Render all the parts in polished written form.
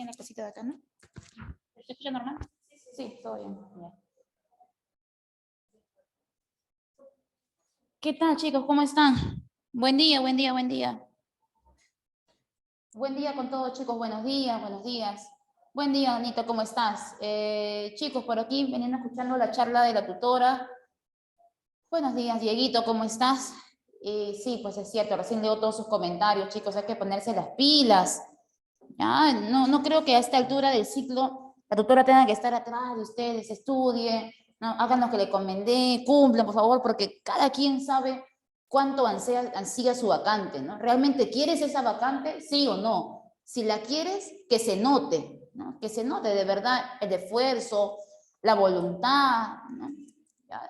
en la cosita de acá, ¿no? ¿Se escucha normal? Sí, todo bien. ¿Qué tal, chicos? ¿Cómo están? Buen día, buen día, buen día. Buen día con todos, chicos. Buenos días, buenos días. Buen día, Anita, ¿cómo estás? Chicos, por aquí, veniendo escuchando la charla de la tutora. Buenos días, Dieguito, ¿cómo estás? Sí, pues es cierto, recién leo todos sus comentarios, chicos, hay que ponerse las pilas. Ya, no creo que a esta altura del ciclo la tutora tenga que estar atrás de ustedes, estudie, ¿no? Hagan lo que le convendé, cumplan, por favor, porque cada quien sabe cuánto ansía su vacante, ¿no? ¿Realmente quieres esa vacante? Sí o no. Si la quieres, que se note, ¿no? Que se note de verdad el esfuerzo, la voluntad, ¿no?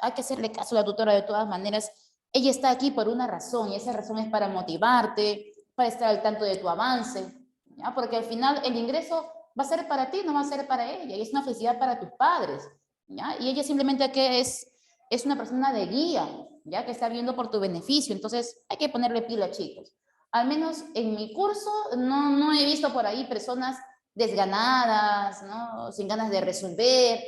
Hay que hacerle caso a la tutora de todas maneras. Ella está aquí por una razón, y esa razón es para motivarte, para estar al tanto de tu avance, ¿ya? Porque al final el ingreso va a ser para ti, no va a ser para ella, y es una felicidad para tus padres, ¿ya? Y ella simplemente que es una persona de guía, ¿ya? Que está viendo por tu beneficio, entonces hay que ponerle pila, chicos. Al menos en mi curso no he visto por ahí personas desganadas, ¿no? Sin ganas de resolver.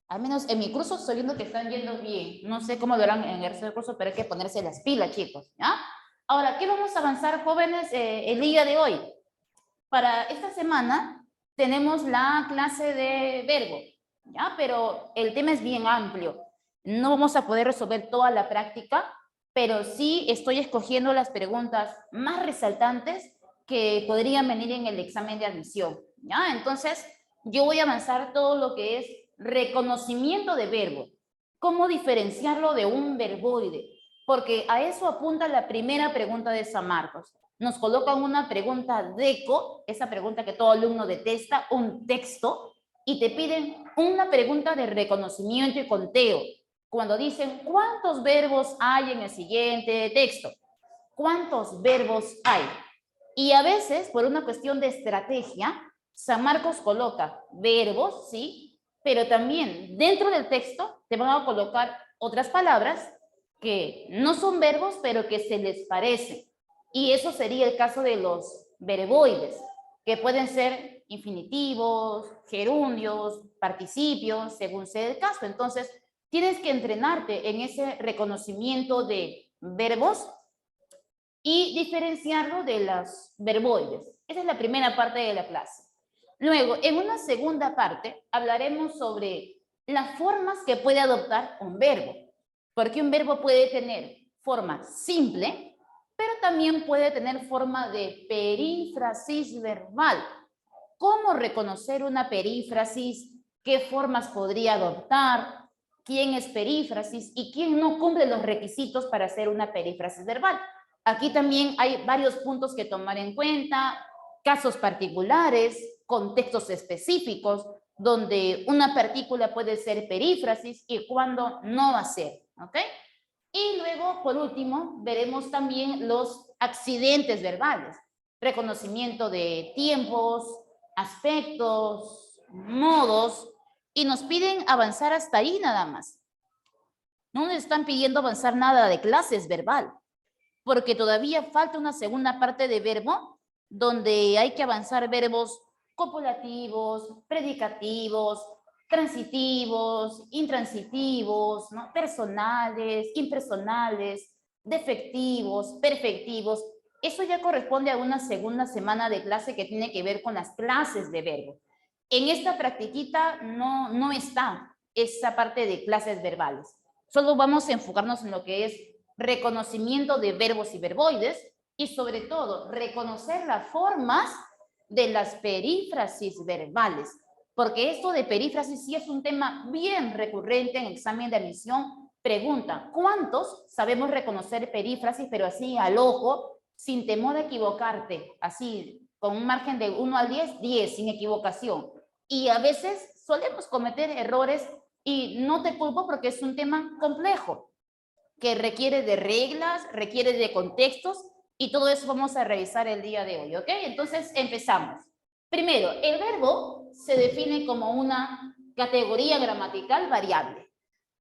Al menos en mi curso estoy viendo que están yendo bien. No sé cómo lo harán en el resto del curso, pero hay que ponerse las pilas, chicos, ¿ya? Ahora, ¿qué vamos a avanzar, jóvenes, el día de hoy? Para esta semana tenemos la clase de verbo, ¿ya? Pero el tema es bien amplio. No vamos a poder resolver toda la práctica, pero sí estoy escogiendo las preguntas más resaltantes que podrían venir en el examen de admisión, ¿ya? Entonces, yo voy a avanzar todo lo que es reconocimiento de verbo. ¿Cómo diferenciarlo de un verboide? Porque a eso apunta la primera pregunta de San Marcos. Nos colocan una pregunta DECO, esa pregunta que todo alumno detesta, un texto, y te piden una pregunta de reconocimiento y conteo. Cuando dicen, ¿cuántos verbos hay en el siguiente texto? ¿Cuántos verbos hay? Y a veces, por una cuestión de estrategia, San Marcos coloca verbos, sí, pero también dentro del texto te van a colocar otras palabras que no son verbos, pero que se les parecen. Y eso sería el caso de los verboides, que pueden ser infinitivos, gerundios, participios, según sea el caso. Entonces, tienes que entrenarte en ese reconocimiento de verbos y diferenciarlo de los verboides. Esa es la primera parte de la clase. Luego, en una segunda parte, hablaremos sobre las formas que puede adoptar un verbo. Porque un verbo puede tener forma simple, pero también puede tener forma de perífrasis verbal. ¿Cómo reconocer una perífrasis? ¿Qué formas podría adoptar? ¿Quién es perífrasis? ¿Y quién no cumple los requisitos para hacer una perífrasis verbal? Aquí también hay varios puntos que tomar en cuenta, casos particulares, contextos específicos, donde una partícula puede ser perífrasis y cuando no va a ser, ¿ok? Y luego, por último, veremos también los accidentes verbales, reconocimiento de tiempos, aspectos, modos, y nos piden avanzar hasta ahí nada más. No nos están pidiendo avanzar nada de clases verbal, porque todavía falta una segunda parte de verbo, donde hay que avanzar verbos copulativos, predicativos, transitivos, intransitivos, ¿no? Personales, impersonales, defectivos, perfectivos. Eso ya corresponde a una segunda semana de clase que tiene que ver con las clases de verbo. En esta practiquita no está esa parte de clases verbales. Solo vamos a enfocarnos en lo que es reconocimiento de verbos y verboides y sobre todo reconocer las formas de las perífrasis verbales, porque esto de perífrasis sí es un tema bien recurrente en examen de admisión. Pregunta, ¿cuántos sabemos reconocer perífrasis, pero así al ojo, sin temor a equivocarte, así con un margen de 1 al 10, 10, sin equivocación? Y a veces solemos cometer errores y no te culpo porque es un tema complejo, que requiere de reglas, requiere de contextos, y todo eso vamos a revisar el día de hoy, ¿ok? Entonces, empezamos. Primero, el verbo se define como una categoría gramatical variable.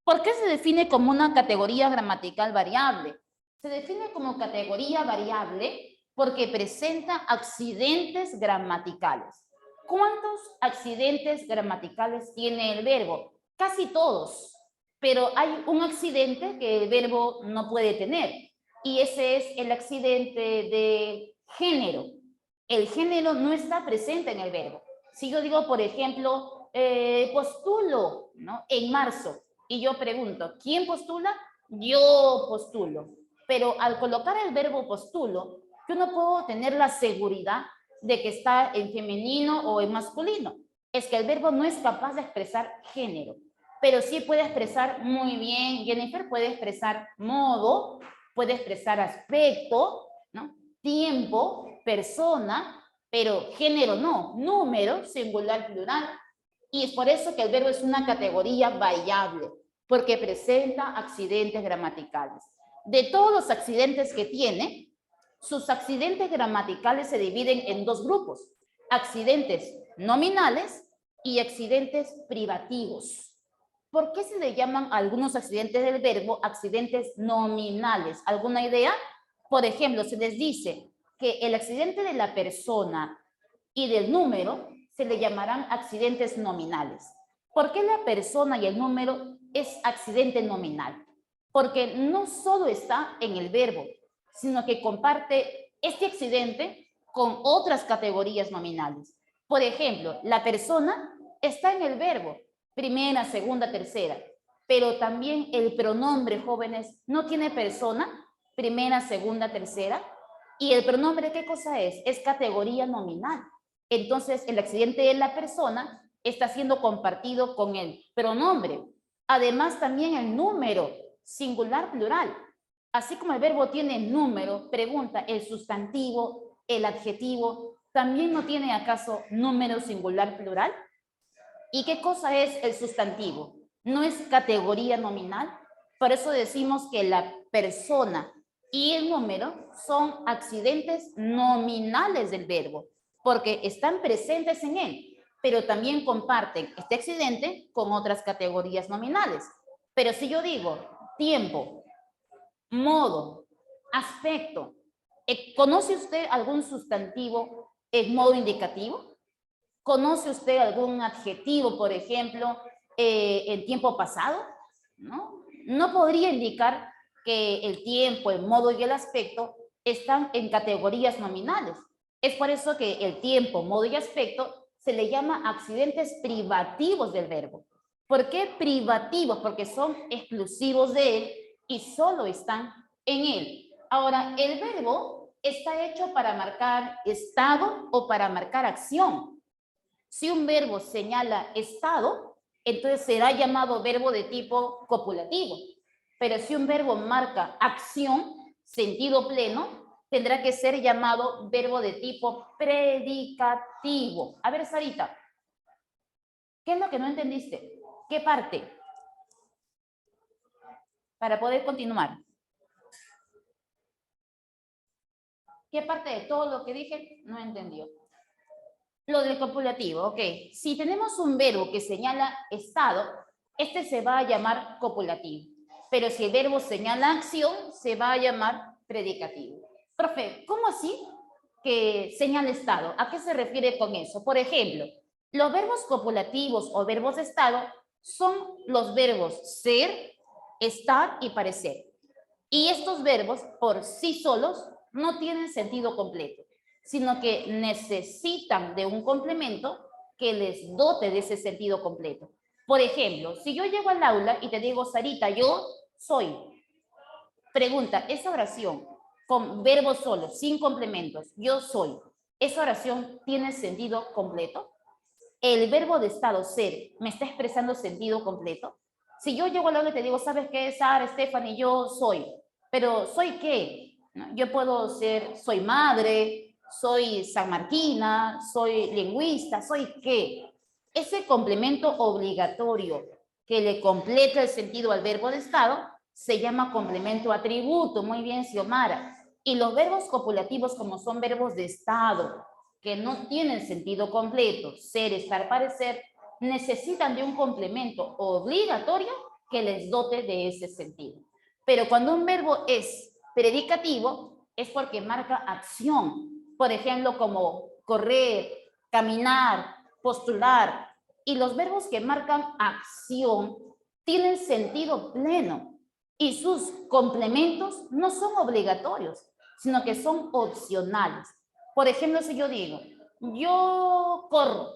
¿Por qué se define como una categoría gramatical variable? Se define como categoría variable porque presenta accidentes gramaticales. ¿Cuántos accidentes gramaticales tiene el verbo? Casi todos, pero hay un accidente que el verbo no puede tener, y ese es el accidente de género. El género no está presente en el verbo. Si yo digo, por ejemplo, postulo, ¿no? En marzo, y yo pregunto, ¿quién postula? Yo postulo. Pero al colocar el verbo postulo, yo no puedo tener la seguridad de que está en femenino o en masculino. Es que el verbo no es capaz de expresar género, pero sí puede expresar muy bien. Jennifer puede expresar modo, puede expresar aspecto, ¿no? Tiempo, persona, pero género no, número, singular, plural. Y es por eso que el verbo es una categoría variable, porque presenta accidentes gramaticales. De todos los accidentes que tiene, sus accidentes gramaticales se dividen en dos grupos: accidentes nominales y accidentes privativos. ¿Por qué se le llaman a algunos accidentes del verbo accidentes nominales? ¿Alguna idea? Por ejemplo, se les dice que el accidente de la persona y del número se le llamarán accidentes nominales. ¿Por qué la persona y el número es accidente nominal? Porque no solo está en el verbo, sino que comparte este accidente con otras categorías nominales. Por ejemplo, la persona está en el verbo, primera, segunda, tercera, pero también el pronombre, jóvenes, no tiene persona, primera, segunda, tercera, y el pronombre, ¿qué cosa es? Es categoría nominal. Entonces, el accidente de la persona está siendo compartido con el pronombre. Además, también el número, singular, plural. Así como el verbo tiene número, pregunta, el sustantivo, el adjetivo, ¿también no tiene acaso número, singular, plural? ¿Y qué cosa es el sustantivo? ¿No es categoría nominal? Por eso decimos que la persona y el número son accidentes nominales del verbo, porque están presentes en él, pero también comparten este accidente con otras categorías nominales. Pero si yo digo tiempo, modo, aspecto, ¿conoce usted algún sustantivo en modo indicativo? ¿Conoce usted algún adjetivo, por ejemplo, en tiempo pasado? ¿No? No podría indicar que el tiempo, el modo y el aspecto están en categorías nominales. Es por eso que el tiempo, modo y aspecto se le llama accidentes privativos del verbo. ¿Por qué privativos? Porque son exclusivos de él y solo están en él. Ahora, el verbo está hecho para marcar estado o para marcar acción. Si un verbo señala estado, entonces será llamado verbo de tipo copulativo. Pero si un verbo marca acción, sentido pleno, tendrá que ser llamado verbo de tipo predicativo. A ver, Sarita, ¿qué es lo que no entendiste? ¿Qué parte? Para poder continuar. ¿Qué parte de todo lo que dije no entendió? Lo del copulativo, ok. Si tenemos un verbo que señala estado, este se va a llamar copulativo. Pero si el verbo señala acción, se va a llamar predicativo. Profe, ¿cómo así que señala estado? ¿A qué se refiere con eso? Por ejemplo, los verbos copulativos o verbos de estado son los verbos ser, estar y parecer. Y estos verbos, por sí solos, no tienen sentido completo, sino que necesitan de un complemento que les dote de ese sentido completo. Por ejemplo, si yo llego al aula y te digo, Sarita, yo soy. Pregunta, esa oración con verbos solos, sin complementos, yo soy, ¿esa oración tiene sentido completo? El verbo de estado, ser, ¿me está expresando sentido completo? Si yo llego al aula y te digo, ¿sabes qué, Sara, Stephanie? Yo soy. Pero ¿soy qué? Yo puedo ser, soy madre, soy sanmarquina, soy lingüista, ¿soy qué? Ese complemento obligatorio que le completa el sentido al verbo de estado se llama complemento atributo. Muy bien, Xiomara. Y los verbos copulativos, como son verbos de estado, que no tienen sentido completo, ser, estar, parecer, necesitan de un complemento obligatorio que les dote de ese sentido. Pero cuando un verbo es predicativo, es porque marca acción. Por ejemplo, como correr, caminar, postular, y los verbos que marcan acción tienen sentido pleno y sus complementos no son obligatorios, sino que son opcionales. Por ejemplo, si yo digo, yo corro,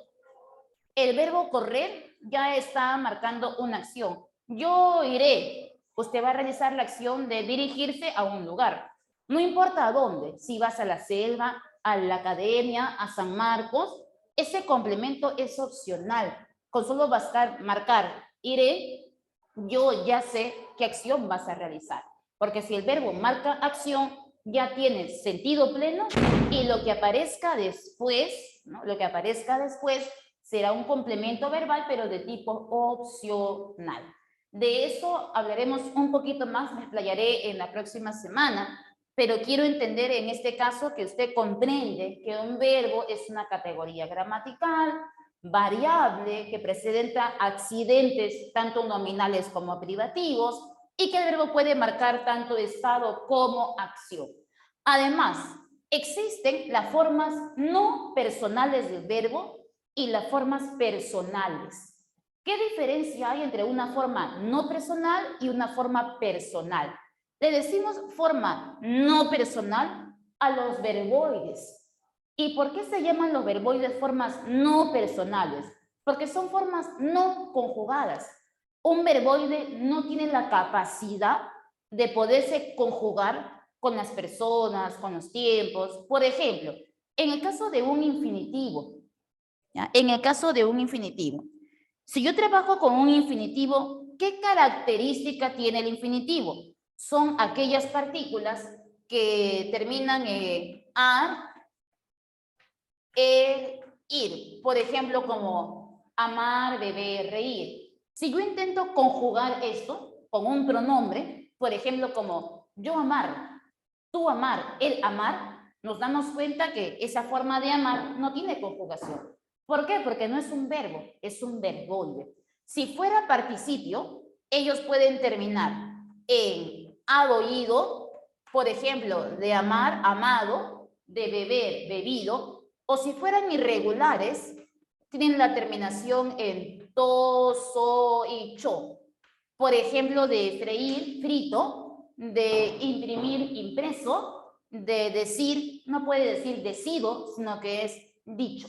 el verbo correr ya está marcando una acción. Yo iré, usted va a realizar la acción de dirigirse a un lugar. No importa a dónde, si vas a la selva, a la academia, a San Marcos, ese complemento es opcional. Con solo bastar marcar iré, yo ya sé qué acción vas a realizar. Porque si el verbo marca acción, ya tiene sentido pleno y lo que aparezca después, ¿no? Lo que aparezca después será un complemento verbal, pero de tipo opcional. De eso hablaremos un poquito más, me explayaré en la próxima semana, pero quiero entender en este caso que usted comprende que un verbo es una categoría gramatical, variable, que presenta accidentes tanto nominales como privativos, y que el verbo puede marcar tanto estado como acción. Además, existen las formas no personales del verbo y las formas personales. ¿Qué diferencia hay entre una forma no personal y una forma personal? Le decimos forma no personal a los verboides. ¿Y por qué se llaman los verboides formas no personales? Porque son formas no conjugadas. Un verboide no tiene la capacidad de poderse conjugar con las personas, con los tiempos. Por ejemplo, en el caso de un infinitivo, ¿ya? En el caso de un infinitivo, si yo trabajo con un infinitivo, ¿qué característica tiene el infinitivo? Son aquellas partículas que terminan en ar, el, ir. Por ejemplo, como amar, beber, reír. Si yo intento conjugar esto con un pronombre, por ejemplo, como yo amar, tú amar, él amar, nos damos cuenta que esa forma de amar no tiene conjugación. ¿Por qué? Porque no es un verbo, es un verboide. Si fuera participio, ellos pueden terminar en hado, ido, por ejemplo, de amar, amado, de beber, bebido, o si fueran irregulares, tienen la terminación en to, so y cho. Por ejemplo, de freír, frito, de imprimir, impreso, de decir, no puede decir decido, sino que es dicho.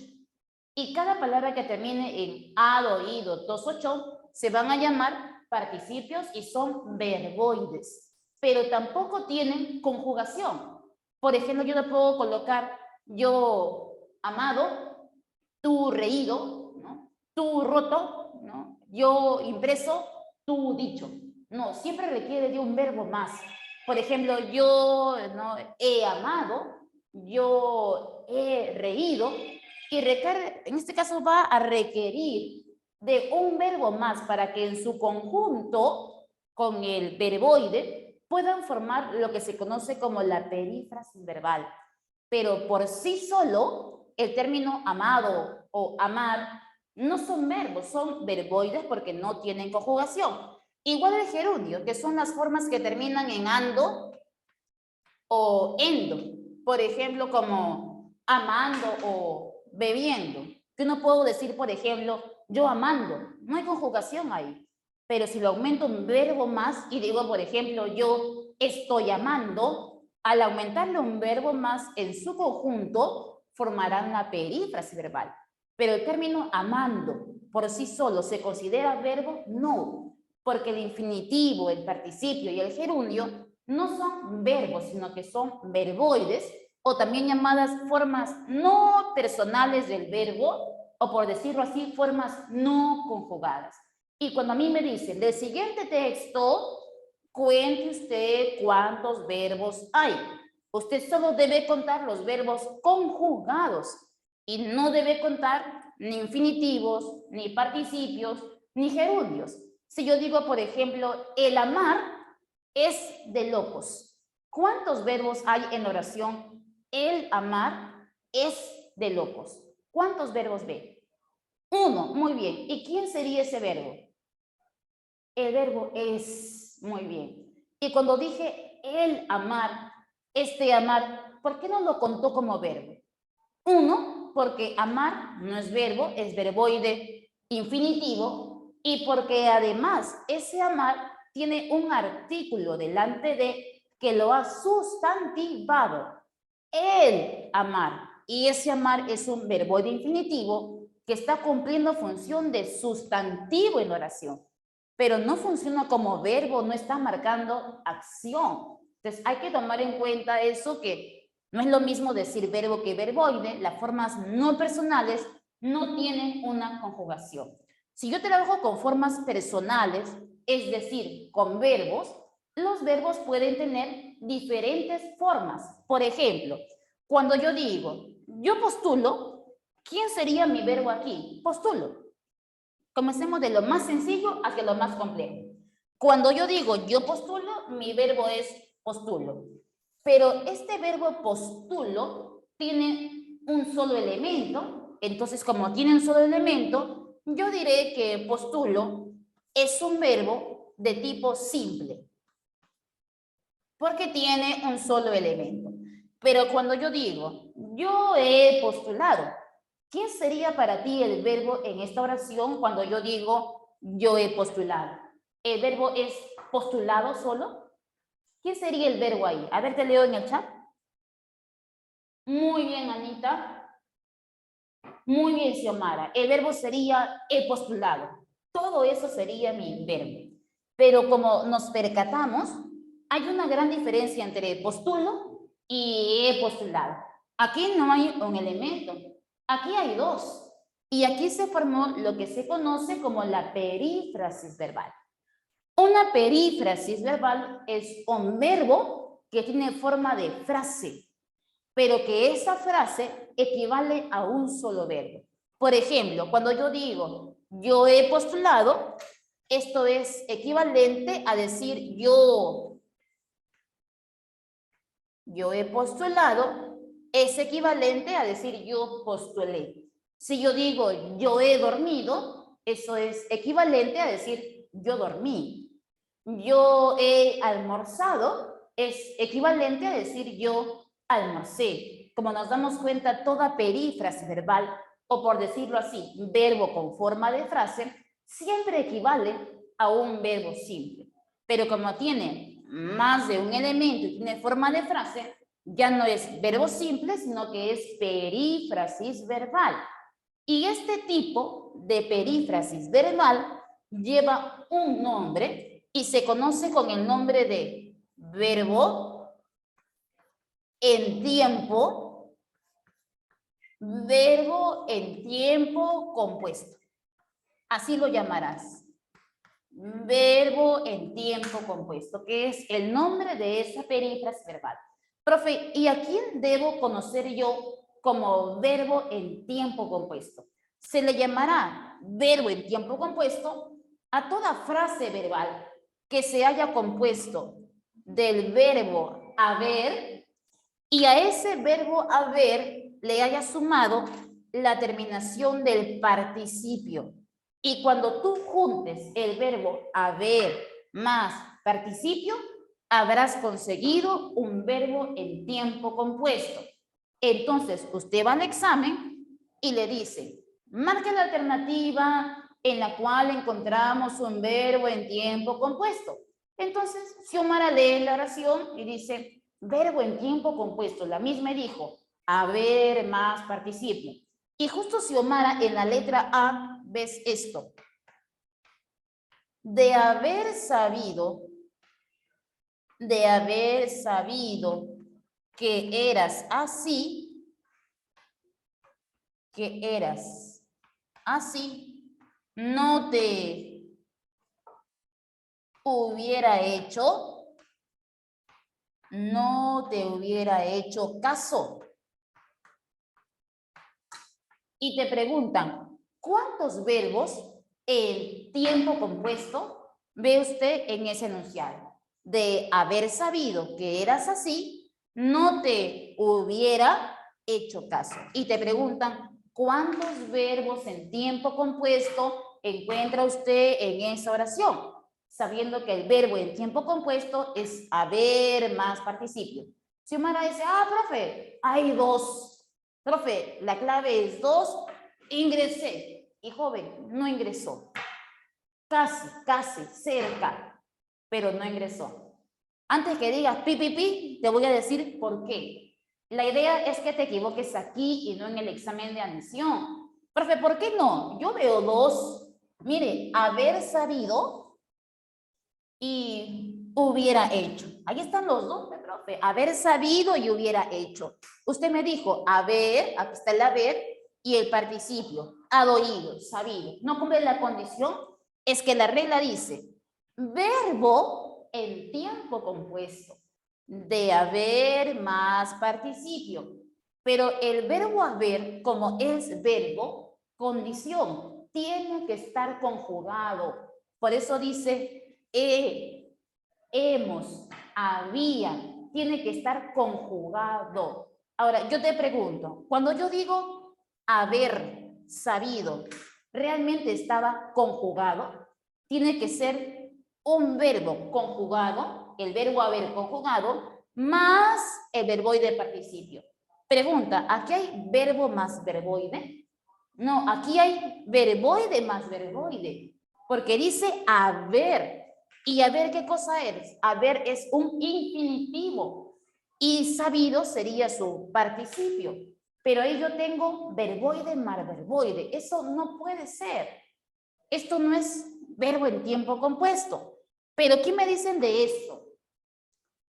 Y cada palabra que termine en ado, ido, tos o cho, se van a llamar participios y son verboides, pero tampoco tienen conjugación. Por ejemplo, yo no puedo colocar yo amado, tú reído, ¿no? Tú roto, ¿no? Yo impreso, tú dicho. No, siempre requiere de un verbo más. Por ejemplo, yo no he amado, yo he reído, y requiere, en este caso va a requerir de un verbo más para que en su conjunto con el verboide puedan formar lo que se conoce como la perífrasis verbal. Pero por sí solo, el término amado o amar no son verbos, son verboides porque no tienen conjugación. Igual el gerundio, que son las formas que terminan en ando o endo. Por ejemplo, como amando o bebiendo. Yo no puedo decir, por ejemplo, yo amando. No hay conjugación ahí. Pero si lo aumento un verbo más y digo, por ejemplo, yo estoy amando, al aumentarle un verbo más en su conjunto, formarán una perífrasis verbal. Pero el término amando por sí solo se considera verbo, no, porque el infinitivo, el participio y el gerundio no son verbos, sino que son verboides, o también llamadas formas no personales del verbo, o por decirlo así, formas no conjugadas. Y cuando a mí me dicen, del siguiente texto, cuente usted cuántos verbos hay. Usted solo debe contar los verbos conjugados y no debe contar ni infinitivos, ni participios, ni gerundios. Si yo digo, por ejemplo, el amar es de locos. ¿Cuántos verbos hay en la oración? El amar es de locos. ¿Cuántos verbos ve? Uno, muy bien. ¿Y quién sería ese verbo? El verbo es, muy bien. Y cuando dije el amar, este amar, ¿por qué no lo contó como verbo? Uno, no, porque amar no es verbo, es verboide infinitivo, y porque además ese amar tiene un artículo delante de que lo ha sustantivado. El amar. Y ese amar es un verboide infinitivo que está cumpliendo función de sustantivo en la oración, pero no funciona como verbo, no está marcando acción. Entonces hay que tomar en cuenta eso, que no es lo mismo decir verbo que verboide. Las formas no personales no tienen una conjugación. Si yo trabajo con formas personales, es decir, con verbos, los verbos pueden tener diferentes formas. Por ejemplo, cuando yo digo, yo postulo, ¿quién sería mi verbo aquí? Postulo. Comencemos de lo más sencillo hacia lo más complejo. Cuando yo digo yo postulo, mi verbo es postulo. Pero este verbo postulo tiene un solo elemento. Entonces, como tiene un solo elemento, yo diré que postulo es un verbo de tipo simple, porque tiene un solo elemento. Pero cuando yo digo, yo he postulado, ¿quién sería para ti el verbo en esta oración cuando yo digo, yo he postulado? ¿El verbo es postulado solo? ¿Quién sería el verbo ahí? A ver, te leo en el chat. Muy bien, Anita. Muy bien, Xiomara. El verbo sería he postulado. Todo eso sería mi verbo. Pero como nos percatamos, hay una gran diferencia entre postulo y he postulado. Aquí no hay un elemento. Aquí hay dos. Y aquí se formó lo que se conoce como la perífrasis verbal. Una perífrasis verbal es un verbo que tiene forma de frase, pero que esa frase equivale a un solo verbo. Por ejemplo, cuando yo digo, yo he postulado, esto es equivalente a decir yo he postulado, es equivalente a decir yo postulé. Si yo digo yo he dormido, eso es equivalente a decir yo dormí. Yo he almorzado es equivalente a decir yo almorcé. Como nos damos cuenta, toda perífrasis verbal, o por decirlo así, verbo con forma de frase, siempre equivale a un verbo simple. Pero como tiene más de un elemento y tiene forma de frase, ya no es verbo simple, sino que es perífrasis verbal. Y este tipo de perífrasis verbal lleva un nombre y se conoce con el nombre de verbo en tiempo compuesto. Así lo llamarás. Verbo en tiempo compuesto, que es el nombre de esa perífrasis verbal. Profe, ¿y a quién debo conocer yo como verbo en tiempo compuesto? Se le llamará verbo en tiempo compuesto a toda frase verbal que se haya compuesto del verbo haber y a ese verbo haber le haya sumado la terminación del participio. Y cuando tú juntes el verbo haber más participio, habrás conseguido un verbo en tiempo compuesto. Entonces, usted va al examen y le dice, marque la alternativa en la cual encontramos un verbo en tiempo compuesto. Entonces, Xiomara lee la oración y dice, verbo en tiempo compuesto. La misma dijo, haber más participio. Y justo Xiomara en la letra A ves esto. De haber sabido que eras así, no te hubiera hecho caso. Y te preguntan, ¿cuántos verbos en tiempo compuesto ve usted en ese enunciado? De haber sabido que eras así, no te hubiera hecho caso. Y te preguntan, ¿cuántos verbos en tiempo compuesto encuentra usted en esa oración? Sabiendo que el verbo en tiempo compuesto es haber más participio. Xiomara dice, profe, hay dos. Profe, la clave es 2, ingresé. Y joven, no ingresó. Casi, cerca, pero no ingresó. Antes que digas pi, te voy a decir por qué. La idea es que te equivoques aquí y no en el examen de admisión. Profe, ¿por qué no? Yo veo 2. Mire, haber sabido y hubiera hecho. Ahí están los dos, profe. Haber sabido y hubiera hecho. Usted me dijo haber, aquí está el haber, y el participio, oído, sabido. No cumple la condición, es que la regla dice, verbo en tiempo compuesto, de haber más participio. Pero el verbo haber, como es verbo, condición, tiene que estar conjugado. Por eso dice, hemos, había, tiene que estar conjugado. Ahora, yo te pregunto, cuando yo digo haber sabido, ¿realmente estaba conjugado? Tiene que ser un verbo conjugado, el verbo haber conjugado, más el verboide participio. Pregunta, ¿aquí hay verbo más verboide? No, aquí hay verboide más verboide, porque dice haber. ¿Y haber qué cosa es? Haber es un infinitivo y sabido sería su participio. Pero ahí yo tengo verboide más verboide. Eso no puede ser. Esto no es verbo en tiempo compuesto. Pero ¿qué me dicen de esto?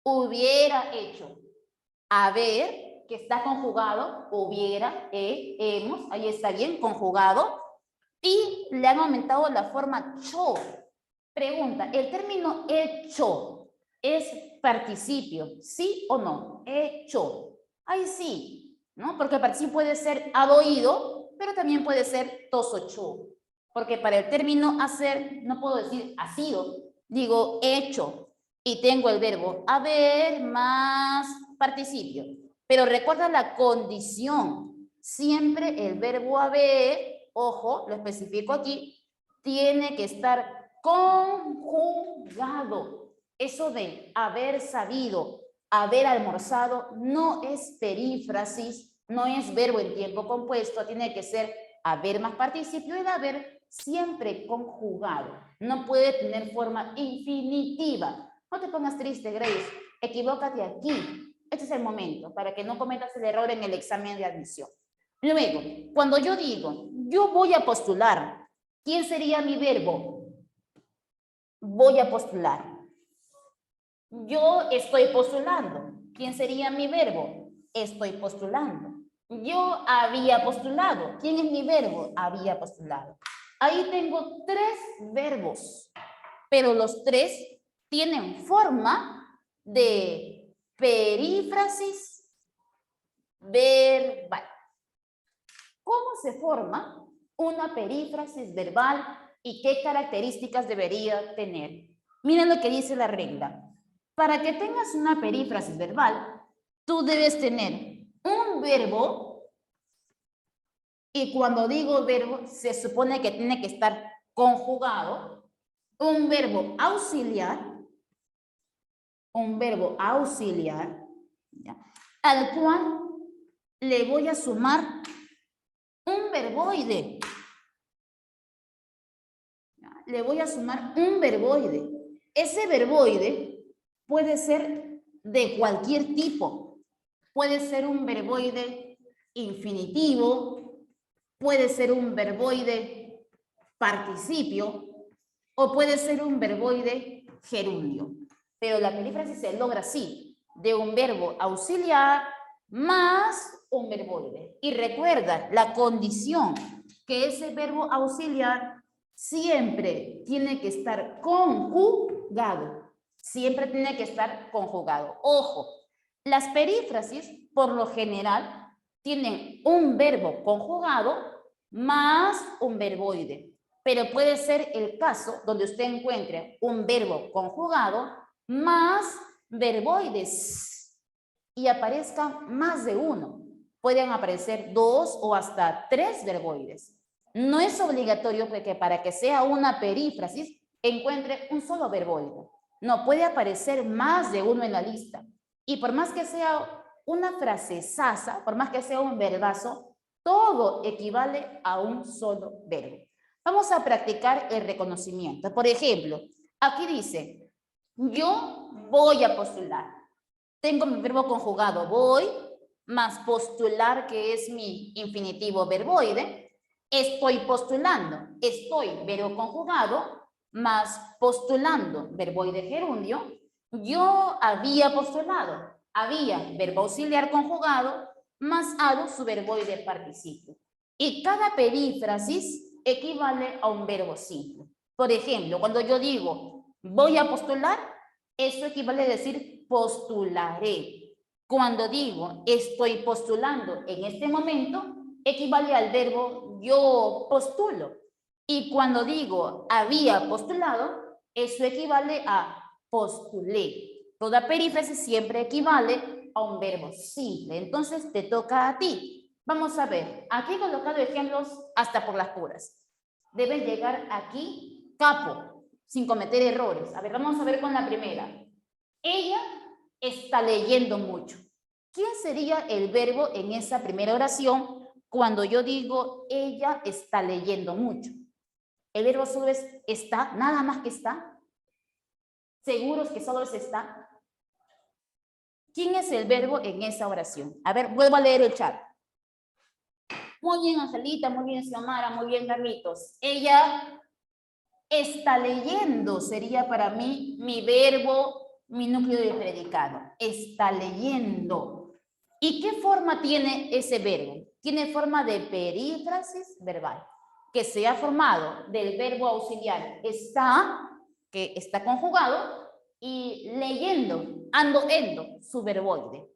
Hubiera hecho. Haber, que está conjugado, hubiera, hemos, ahí está bien, conjugado. Y le han aumentado la forma cho. Pregunta, ¿el término hecho es participio? ¿Sí o no? Hecho. Ahí sí, ¿no? Porque el participio puede ser oído, pero también puede ser tosocho. Porque para el término hacer, no puedo decir ha sido, digo hecho. Y tengo el verbo haber más participio. Pero recuerda la condición. Siempre el verbo haber, ojo, lo especifico aquí, tiene que estar conjugado. Eso de haber sabido, haber almorzado, no es perífrasis, no es verbo en tiempo compuesto, tiene que ser haber más participio y el haber siempre conjugado. No puede tener forma infinitiva. No te pongas triste, Grace, equivócate aquí. Este es el momento para que no cometas el error en el examen de admisión. Luego, cuando yo digo, yo voy a postular, ¿quién sería mi verbo? Voy a postular. Yo estoy postulando. ¿Quién sería mi verbo? Estoy postulando. Yo había postulado. ¿Quién es mi verbo? Había postulado. Ahí tengo 3 verbos, pero los 3 tienen forma de perífrasis verbal. ¿Cómo se forma una perífrasis verbal y qué características debería tener? Miren lo que dice la regla. Para que tengas una perífrasis verbal, tú debes tener un verbo y cuando digo verbo se supone que tiene que estar conjugado, un verbo auxiliar, ¿ya? Al cual le voy a sumar un verboide. Le voy a sumar un verboide. Ese verboide puede ser de cualquier tipo. Puede ser un verboide infinitivo, puede ser un verboide participio o puede ser un verboide gerundio. Pero la perífrasis se logra así, de un verbo auxiliar más un verboide. Y recuerda la condición que ese verbo auxiliar siempre tiene que estar conjugado. Siempre tiene que estar conjugado. Ojo, las perífrasis por lo general tienen un verbo conjugado más un verboide. Pero puede ser el caso donde usted encuentre un verbo conjugado más verboides y aparezcan más de uno. Pueden aparecer 2 o hasta 3 verboides. No es obligatorio que para que sea una perífrasis encuentre un solo verboide. No, puede aparecer más de uno en la lista. Y por más que sea una frase sasa, por más que sea un verbazo, todo equivale a un solo verbo. Vamos a practicar el reconocimiento. Por ejemplo, aquí dice, yo voy a postular. Tengo mi verbo conjugado, voy, más postular, que es mi infinitivo verboide. Estoy postulando, estoy, verbo conjugado, más postulando, verboide gerundio. Yo había postulado, había, verbo auxiliar conjugado, más ado, su verboide participio. Y cada perífrasis equivale a un verbo simple. Por ejemplo, cuando yo digo voy a postular, eso equivale a decir postularé. Cuando digo estoy postulando en este momento, equivale al verbo yo postulo. Y cuando digo había postulado, eso equivale a postulé. Toda perífrasis siempre equivale a un verbo simple. Entonces te toca a ti. Vamos a ver. Aquí he colocado ejemplos hasta por las puras. Deben llegar aquí capo, sin cometer errores. A ver, vamos a ver con la primera. Ella está leyendo mucho. ¿Quién sería el verbo en esa primera oración cuando yo digo ella está leyendo mucho? El verbo solo es está, nada más que está. ¿Seguros que solo es está? ¿Quién es el verbo en esa oración? A ver, vuelvo a leer el chat. Muy bien, Angelita, muy bien, Xiomara, muy bien, Carlitos. Ella está leyendo, sería para mí mi verbo, mi núcleo de predicado. Está leyendo. ¿Y qué forma tiene ese verbo? Tiene forma de perífrasis verbal, que se ha formado del verbo auxiliar está, que está conjugado, y leyendo, ando, endo, su verboide.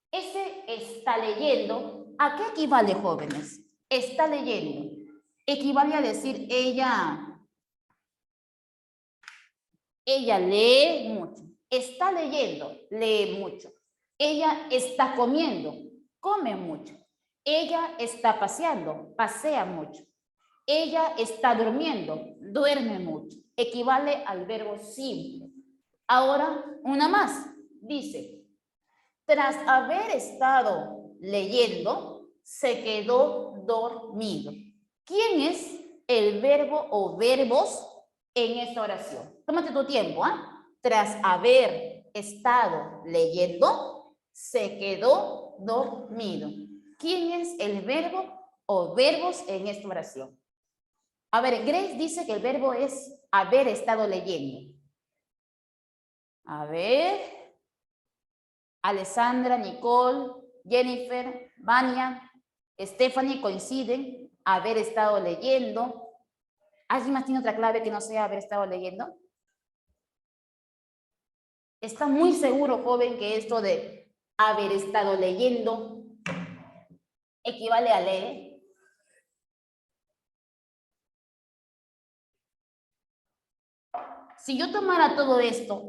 Ese está leyendo, ¿a qué equivale, jóvenes? Está leyendo. Equivale a decir ella lee mucho. Está leyendo, lee mucho. Ella está comiendo, come mucho. Ella está paseando, pasea mucho. Ella está durmiendo, duerme mucho. Equivale al verbo simple. Ahora, una más. Dice, tras haber estado leyendo, se quedó dormido. ¿Quién es el verbo o verbos en esta oración? Tómate tu tiempo, ¿ah? Tras haber estado leyendo, se quedó dormido. ¿Quién es el verbo o verbos en esta oración? A ver, Grace dice que el verbo es haber estado leyendo. A ver. Alessandra, Nicole, Jennifer, Vania, Stephanie coinciden haber estado leyendo. ¿Alguien más tiene otra clave que no sea haber estado leyendo? ¿Está muy seguro, joven, que esto de haber estado leyendo equivale a leer? Si yo tomara todo esto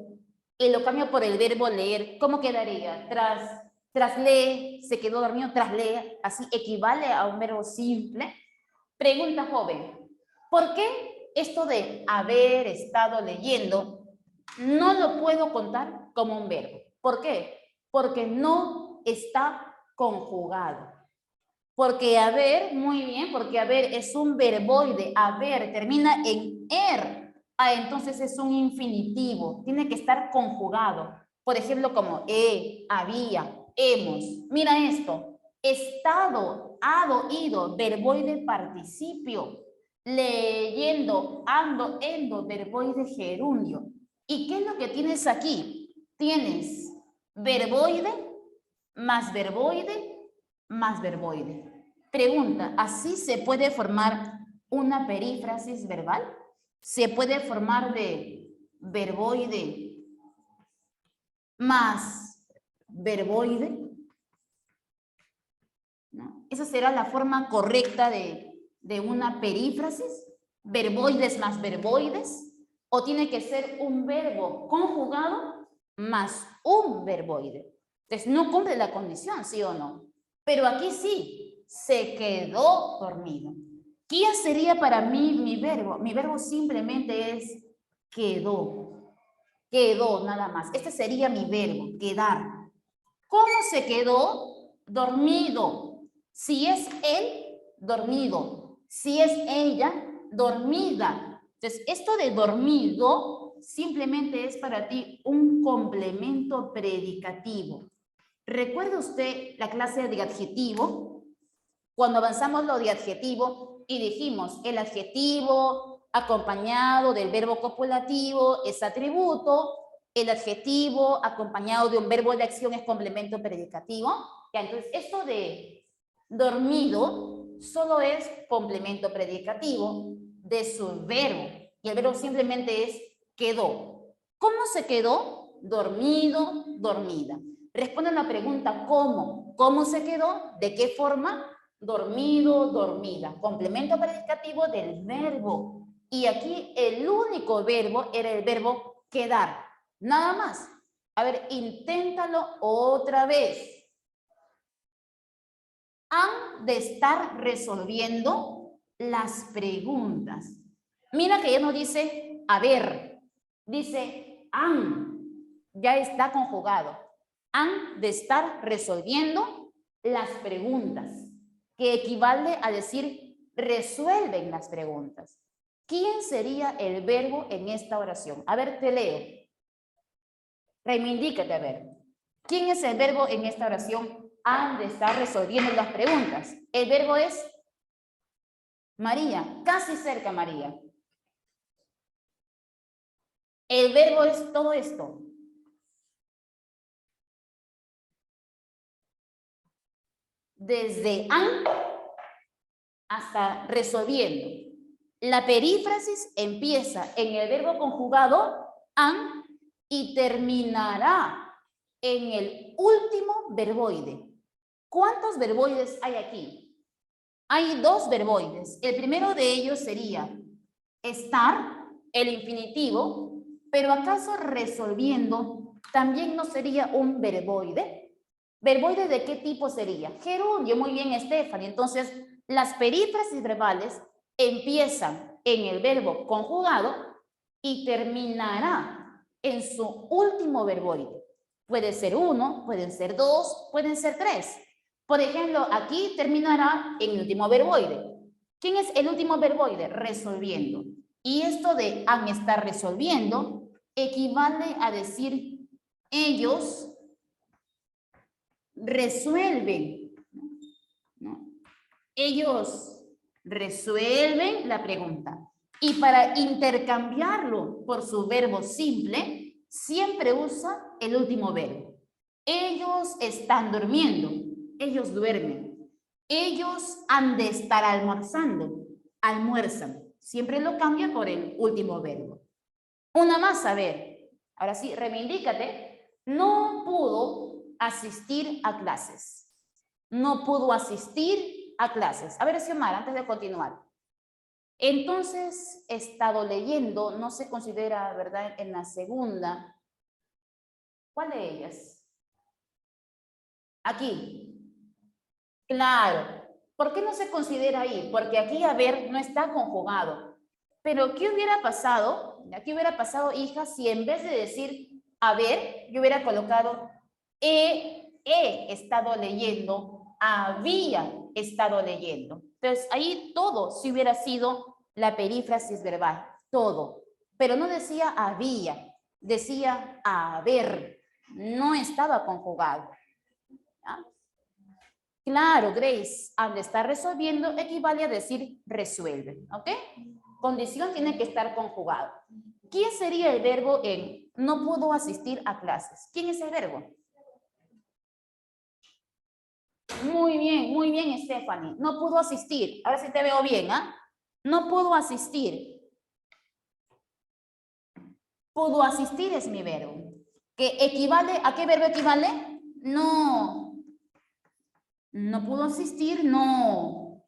y lo cambio por el verbo leer, ¿cómo quedaría? Tras lee, se quedó dormido, tras lee, así equivale a un verbo simple. Pregunta, joven, ¿por qué esto de haber estado leyendo no lo puedo contar como un verbo? ¿Por qué? Porque no está conjugado. Porque haber, muy bien, porque haber es un verboide, haber termina en er. Ah, entonces es un infinitivo, tiene que estar conjugado. Por ejemplo, como había, hemos. Mira esto, estado, hado, ido, verboide participio. Leyendo, ando, endo, verboide gerundio. ¿Y qué es lo que tienes aquí? Tienes verboide más verboide más verboide. Pregunta, ¿así se puede formar una perífrasis verbal? ¿Se puede formar de verboide más verboide? ¿No? ¿Esa será la forma correcta de una perífrasis? ¿Verboides más verboides? ¿O tiene que ser un verbo conjugado más un verboide? Entonces, no cumple la condición, ¿sí o no? Pero aquí sí, se quedó dormido. ¿Quién sería para mí mi verbo? Mi verbo simplemente es quedó. Quedó, nada más. Este sería mi verbo, quedar. ¿Cómo se quedó? Dormido. Si es él, dormido. Si es ella, dormida. Entonces, esto de dormido simplemente es para ti un complemento predicativo. ¿Recuerda usted la clase de adjetivo? Cuando avanzamos lo de adjetivo y dijimos el adjetivo acompañado del verbo copulativo es atributo, el adjetivo acompañado de un verbo de acción es complemento predicativo. Ya, entonces, esto de dormido solo es complemento predicativo de su verbo. Y el verbo simplemente es quedó. ¿Cómo se quedó? Dormido, dormida. Responde la pregunta ¿cómo? ¿Cómo se quedó? ¿De qué forma? Dormido, dormida. Complemento predicativo del verbo. Y aquí el único verbo era el verbo quedar. Nada más. A ver, inténtalo otra vez. Han de estar resolviendo las preguntas. Mira que ya no dice haber, dice han. Ya está conjugado. Han de estar resolviendo las preguntas, que equivale a decir resuelven las preguntas. ¿Quién sería el verbo en esta oración? A ver, te leo. Reivindícate, a ver. ¿Quién es el verbo en esta oración? Han de estar resolviendo las preguntas. El verbo es María, casi cerca María. El verbo es todo esto. Desde han hasta resolviendo. La perífrasis empieza en el verbo conjugado han y terminará en el último verboide. ¿Cuántos verboides hay aquí? Hay dos verboides. El primero de ellos sería estar, el infinitivo, pero ¿acaso resolviendo también no sería un verboide? ¿Verboide de qué tipo sería? Gerundio, muy bien, Stephanie. Entonces, las perífrasis verbales empiezan en el verbo conjugado y terminará en su último verboide. Puede ser uno, pueden ser dos, pueden ser tres. Por ejemplo, aquí terminará en el último verboide. ¿Quién es el último verboide? Resolviendo. Y esto de han estar resolviendo equivale a decir ellos resuelven, ¿no? Ellos resuelven la pregunta. Y para intercambiarlo por su verbo simple, siempre usa el último verbo. Ellos están durmiendo. Ellos duermen. Ellos han de estar almorzando. Almuerzan. Siempre lo cambia por el último verbo. Una más, a ver. Ahora sí, reivindícate. No pudo asistir a clases. No pudo asistir a clases. A ver, Xiomara, antes de continuar. Entonces, he estado leyendo, no se considera, ¿verdad?, en la segunda. ¿Cuál de ellas? Aquí. Claro. ¿Por qué no se considera ahí? Porque aquí haber no está conjugado. Pero, ¿qué hubiera pasado? ¿Qué hubiera pasado, hija, si en vez de decir haber, yo hubiera colocado he estado leyendo, había estado leyendo? Entonces, ahí todo si hubiera sido la perífrasis verbal, todo. Pero no decía había, decía haber. No estaba conjugado. ¿Ya? Claro, Grace, al estar resolviendo equivale a decir resuelve, ¿ok? Condición tiene que estar conjugado. ¿Quién sería el verbo en no pudo asistir a clases? ¿Quién es el verbo? Muy bien, Stephanie. No pudo asistir. Ahora sí te veo bien, ¿ah? No pudo asistir. Pudo asistir es mi verbo. ¿Que equivale? ¿A qué verbo equivale? No. No pudo asistir, no.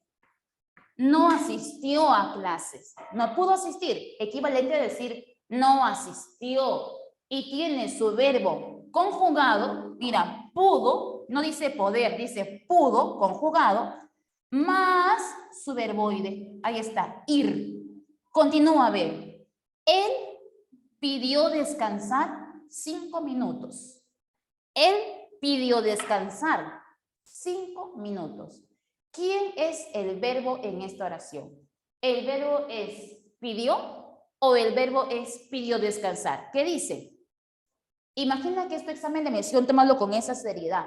No asistió a clases. No pudo asistir. Equivalente a decir no asistió. Y tiene su verbo conjugado. Mira, pudo, no dice poder, dice pudo, conjugado, más su verboide. Ahí está, ir. Continúa a ver. Él pidió descansar 5 minutos. Él pidió descansar 5 minutos. ¿Quién es el verbo en esta oración? ¿El verbo es pidió o el verbo es pidió descansar? ¿Qué dice? Imagina que este examen de mención, tómalo con esa seriedad.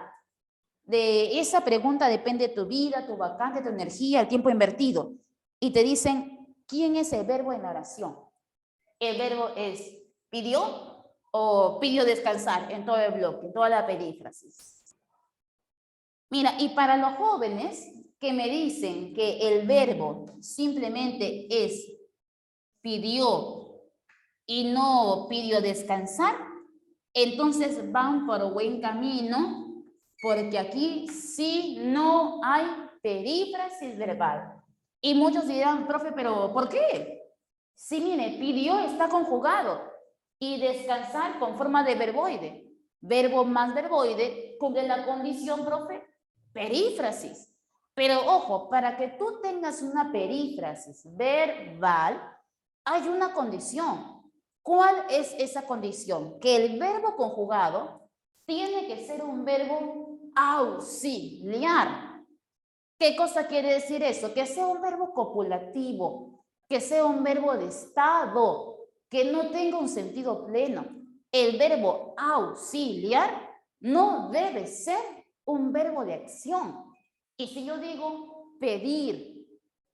De esa pregunta depende tu vida, tu vacante, tu energía, el tiempo invertido. Y te dicen, ¿quién es el verbo en la oración? ¿El verbo es pidió o pidió descansar en todo el bloque, en toda la perífrasis? Mira, y para los jóvenes que me dicen que el verbo simplemente es pidió y no pidió descansar, entonces van por buen camino, porque aquí sí no hay perífrasis verbal. Y muchos dirán, profe, ¿pero por qué? Sí, mire, pidió está conjugado y descansar con forma de verboide. Verbo más verboide cumple la condición, profe, perífrasis. Pero ojo, para que tú tengas una perífrasis verbal, hay una condición. ¿Cuál es esa condición? Que el verbo conjugado tiene que ser un verbo auxiliar. ¿Qué cosa quiere decir eso? Que sea un verbo copulativo, que sea un verbo de estado, que no tenga un sentido pleno. El verbo auxiliar no debe ser un verbo de acción. Y si yo digo pedir,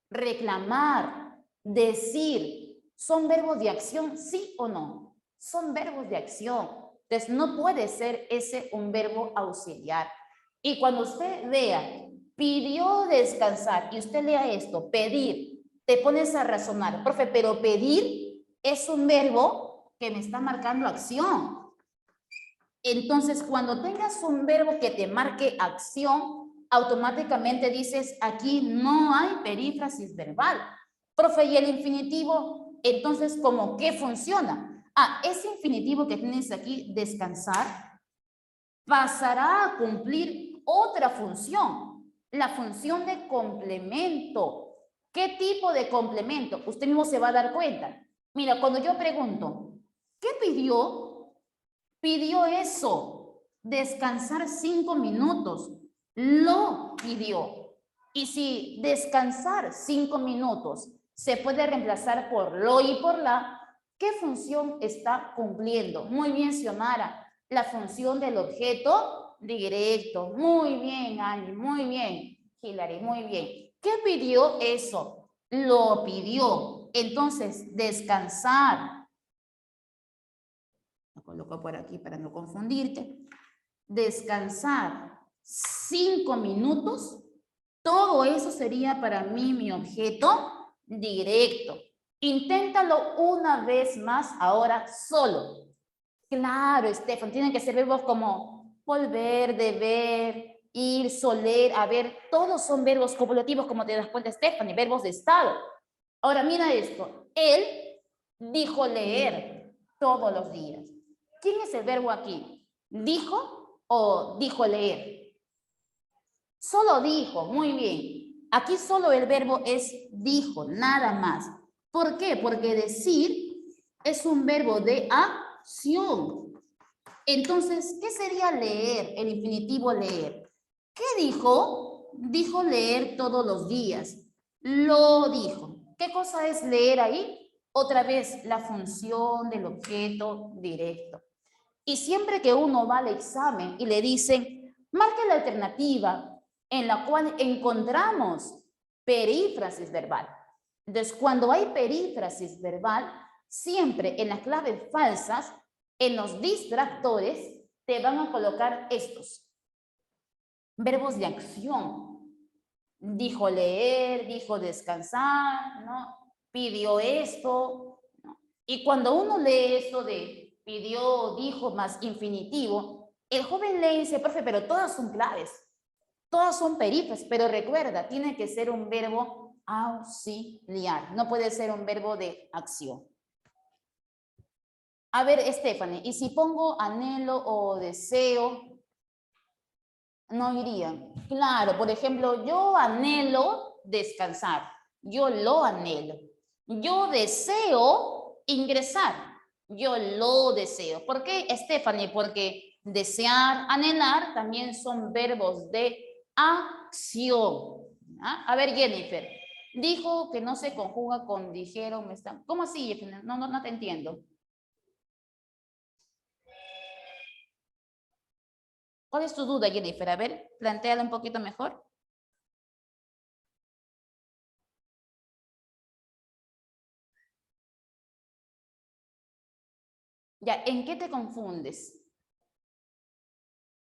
reclamar, decir, ¿son verbos de acción, sí o no? Son verbos de acción. Entonces, no puede ser ese un verbo auxiliar. Y cuando usted vea, pidió descansar, y usted lea esto, pedir, te pones a razonar, profe, pero pedir es un verbo que me está marcando acción. Entonces, cuando tengas un verbo que te marque acción, automáticamente dices, aquí no hay perífrasis verbal. Profe, ¿y el infinitivo? Entonces, ¿cómo qué funciona? Ah, ese infinitivo que tienes aquí, descansar, pasará a cumplir otra función, la función de complemento. ¿Qué tipo de complemento? Usted mismo se va a dar cuenta. Mira, cuando yo pregunto, ¿qué pidió? Pidió eso, descansar 5 minutos. Lo pidió. Y si descansar 5 minutos se puede reemplazar por lo y por la, ¿qué función está cumpliendo? Muy bien, Xiomara. La función del objeto directo. Muy bien, Angie, muy bien. Hilary, muy bien. ¿Qué pidió eso? Lo pidió. Entonces, descansar. Lo coloco por aquí para no confundirte. Descansar 5 minutos. Todo eso sería para mí mi objeto directo. Inténtalo una vez más ahora solo. Claro, Estefan, tienen que ser verbos como volver, deber, ir, soler, haber. Todos son verbos copulativos, como te das cuenta, Estefan, y verbos de estado. Ahora, mira esto. Él dijo leer todos los días. ¿Quién es el verbo aquí? ¿Dijo o dijo leer? Solo dijo, muy bien. Aquí solo el verbo es dijo, nada más. ¿Por qué? Porque decir es un verbo de acción. Entonces, ¿qué sería leer? El infinitivo leer. ¿Qué dijo? Dijo leer todos los días. Lo dijo. ¿Qué cosa es leer ahí? Otra vez, la función del objeto directo. Y siempre que uno va al examen y le dicen, marque la alternativa en la cual encontramos perífrasis verbal. Entonces, cuando hay perífrasis verbal, siempre en las claves falsas, en los distractores, te van a colocar estos verbos de acción. Dijo leer, dijo descansar, ¿no? Pidió esto, ¿no? Y cuando uno lee esto de pidió, dijo más infinitivo, el joven lee y dice, profe, pero todas son claves, todas son perífrasis, pero recuerda, tiene que ser un verbo auxiliar, no puede ser un verbo de acción. A ver, Stephanie, ¿y si pongo anhelo o deseo? No irían. Claro, por ejemplo, yo anhelo descansar. Yo lo anhelo. Yo deseo ingresar. Yo lo deseo. ¿Por qué, Stephanie? Porque desear, anhelar, también son verbos de acción. ¿Ah? A ver, Jennifer, dijo que no se conjuga con dijeron, están. ¿Cómo así, Jennifer? No te entiendo. ¿Cuál es tu duda, Jennifer? A ver, plantéala un poquito mejor. Ya, ¿en qué te confundes?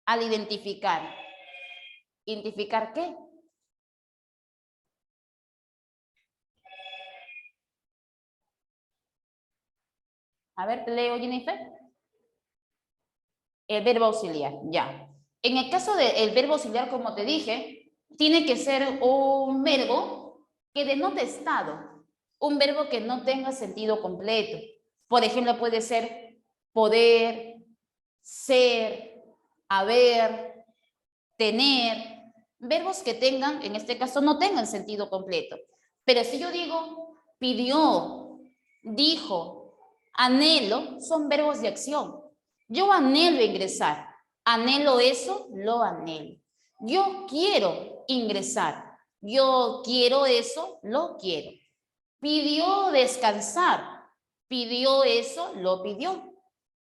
Al identificar. ¿Identificar qué? A ver, te leo, Jennifer. El verbo auxiliar, ya. En el caso del verbo auxiliar, como te dije, tiene que ser un verbo que denote estado. Un verbo que no tenga sentido completo. Por ejemplo, puede ser poder, ser, haber, tener. Verbos que tengan, en este caso, no tengan sentido completo. Pero si yo digo pidió, dijo, anhelo, son verbos de acción. Yo anhelo ingresar. Anhelo eso, lo anhelo. Yo quiero ingresar. Yo quiero eso, lo quiero. Pidió descansar. Pidió eso, lo pidió.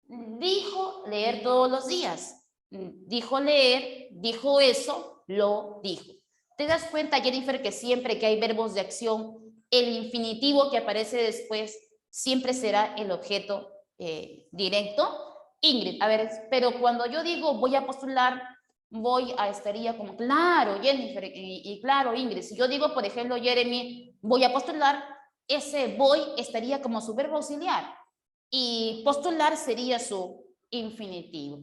Dijo leer todos los días. Dijo leer, dijo eso, lo dijo. ¿Te das cuenta, Jennifer, que siempre que hay verbos de acción, el infinitivo que aparece después siempre será el objeto directo? Ingrid, a ver, pero cuando yo digo voy a postular, estaría como, claro, Jennifer, y claro, Ingrid. Si yo digo, por ejemplo, Jeremy, voy a postular, ese voy estaría como su verbo auxiliar. Y postular sería su infinitivo.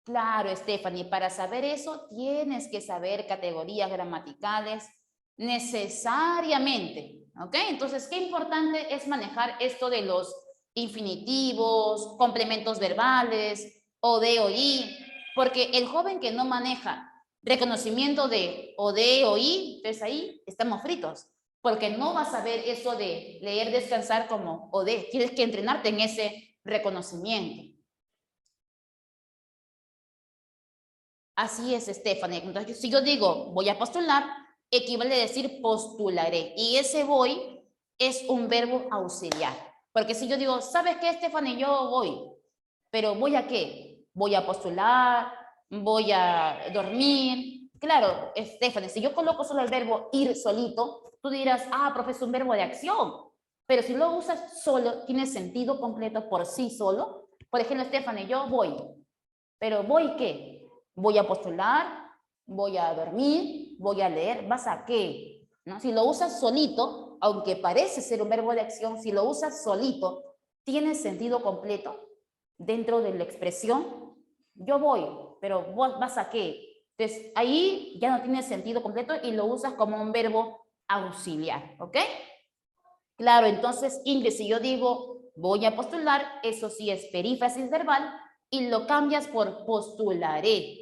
Claro, Stephanie, para saber eso tienes que saber categorías gramaticales necesariamente, ¿ok? Entonces, qué importante es manejar esto de los infinitivos, complementos verbales, o de o y, porque el joven que no maneja reconocimiento de o de o y, pues ahí estamos fritos, porque no vas a ver eso de leer, descansar como o de, tienes que entrenarte en ese reconocimiento. Así es, Stephanie. Entonces, si yo digo voy a postular, equivale a decir postularé. Y ese voy es un verbo auxiliar. Porque si yo digo, ¿sabes qué, Stephanie? Yo voy. ¿Pero voy a qué? Voy a postular, voy a dormir. Claro, Stephanie, si yo coloco solo el verbo ir solito, tú dirás, profe, es un verbo de acción. Pero si lo usas solo, tiene sentido completo por sí solo. Por ejemplo, Stephanie, yo voy. ¿Pero voy qué? Voy a postular, voy a dormir, voy a leer, ¿vas a qué? ¿No? Si lo usas solito, aunque parece ser un verbo de acción, si lo usas solito, tiene sentido completo dentro de la expresión. Yo voy, pero vos vas a qué? Entonces, ahí ya no tiene sentido completo y lo usas como un verbo auxiliar, ¿ok? Claro, entonces, Ingrid, si yo digo voy a postular, eso sí es perífrasis verbal y lo cambias por postularé.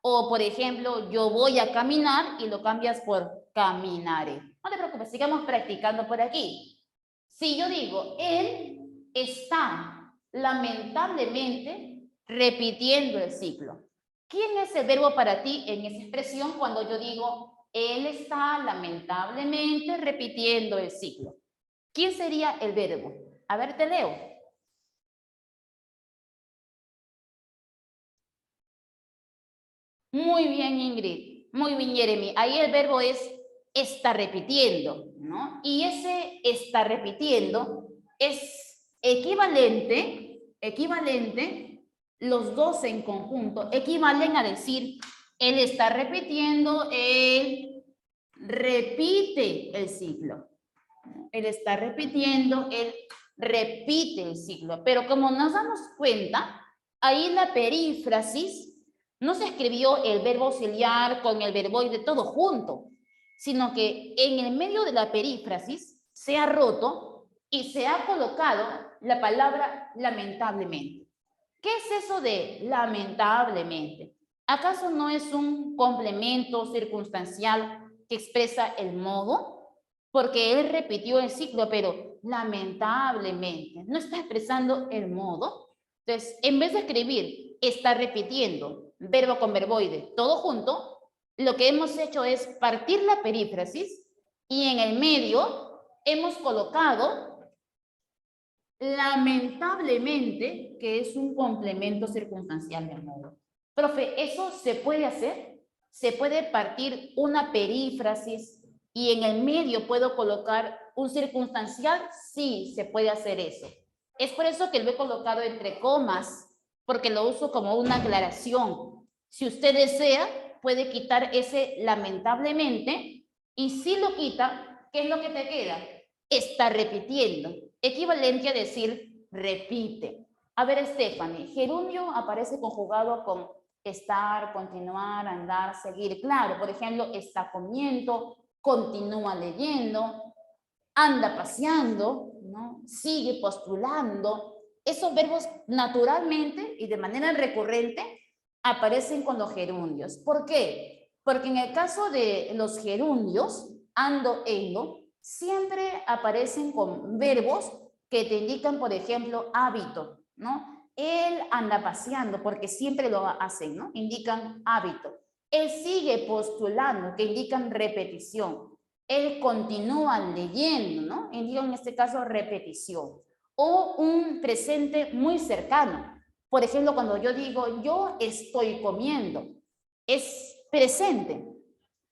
O, por ejemplo, yo voy a caminar y lo cambias por caminaré. No te preocupes, sigamos practicando por aquí. Si yo digo, él está lamentablemente repitiendo el ciclo. ¿Quién es el verbo para ti en esa expresión cuando yo digo, él está lamentablemente repitiendo el ciclo? ¿Quién sería el verbo? A ver, te leo. Muy bien, Ingrid. Muy bien, Jeremy. Ahí el verbo es está repitiendo, ¿no? Y ese está repitiendo es equivalente, los dos en conjunto, equivalen a decir, él está repitiendo, él repite el ciclo. Él está repitiendo, él repite el ciclo. Pero como nos damos cuenta, ahí la perífrasis no se escribió el verbo auxiliar con el verboide todo junto, sino que en el medio de la perífrasis se ha roto y se ha colocado la palabra lamentablemente. ¿Qué es eso de lamentablemente? ¿Acaso no es un complemento circunstancial que expresa el modo? Porque él repitió el ciclo, pero lamentablemente no está expresando el modo. Entonces, en vez de escribir, está repitiendo verbo con verboide, todo junto, lo que hemos hecho es partir la perífrasis y en el medio hemos colocado lamentablemente, que es un complemento circunstancial de modo. Profe, ¿eso se puede hacer? ¿Se puede partir una perífrasis y en el medio puedo colocar un circunstancial? Sí, se puede hacer eso. Es por eso que lo he colocado entre comas, porque lo uso como una aclaración. Si usted desea, puede quitar ese lamentablemente y si lo quita, ¿qué es lo que te queda? Está repitiendo, equivalente a decir repite. A ver, Stephanie, gerundio aparece conjugado con estar, continuar, andar, seguir. Claro, por ejemplo, está comiendo, continúa leyendo, anda paseando, ¿no? Sigue postulando. Esos verbos naturalmente y de manera recurrente aparecen con los gerundios. ¿Por qué? Porque en el caso de los gerundios, ando, endo, siempre aparecen con verbos que te indican, por ejemplo, hábito, ¿no? Él anda paseando, porque siempre lo hacen, ¿no? Indican hábito. Él sigue postulando, que indican repetición. Él continúa leyendo, ¿no? Indican en este caso repetición. O un presente muy cercano. Por ejemplo, cuando yo digo, yo estoy comiendo, es presente.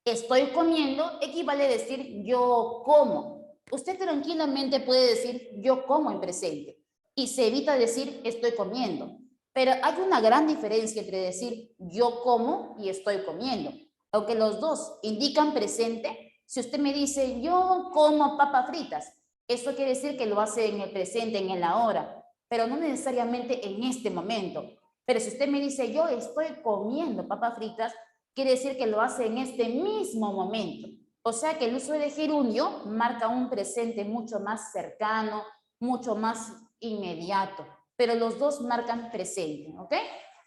Estoy comiendo equivale a decir yo como. Usted tranquilamente puede decir yo como en presente y se evita decir estoy comiendo. Pero hay una gran diferencia entre decir yo como y estoy comiendo. Aunque los dos indican presente, si usted me dice yo como papas fritas, eso quiere decir que lo hace en el presente, en el ahora, pero no necesariamente en este momento. Pero si usted me dice yo estoy comiendo papas fritas, quiere decir que lo hace en este mismo momento. O sea que el uso de gerundio marca un presente mucho más cercano, mucho más inmediato, pero los dos marcan presente, ¿ok?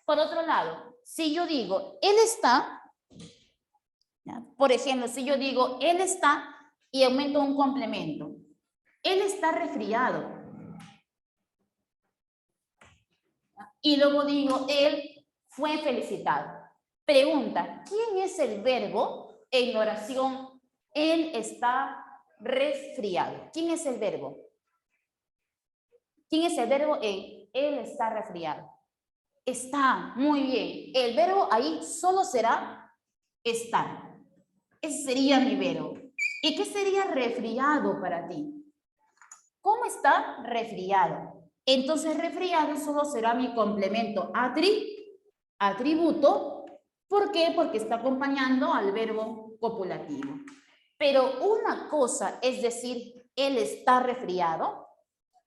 Por otro lado, si yo digo, él está, ¿ya? Por ejemplo, si yo digo, él está y aumento un complemento, él está resfriado. Y luego digo, él fue felicitado. Pregunta, ¿quién es el verbo en la oración? Él está resfriado. ¿Quién es el verbo? ¿Quién es el verbo en él está resfriado? Está, muy bien. El verbo ahí solo será estar. Ese sería mi verbo. ¿Y qué sería resfriado para ti? ¿Cómo está resfriado? Entonces resfriado solo será mi complemento atributo. ¿Por qué? Porque está acompañando al verbo copulativo. Pero una cosa es decir, él está resfriado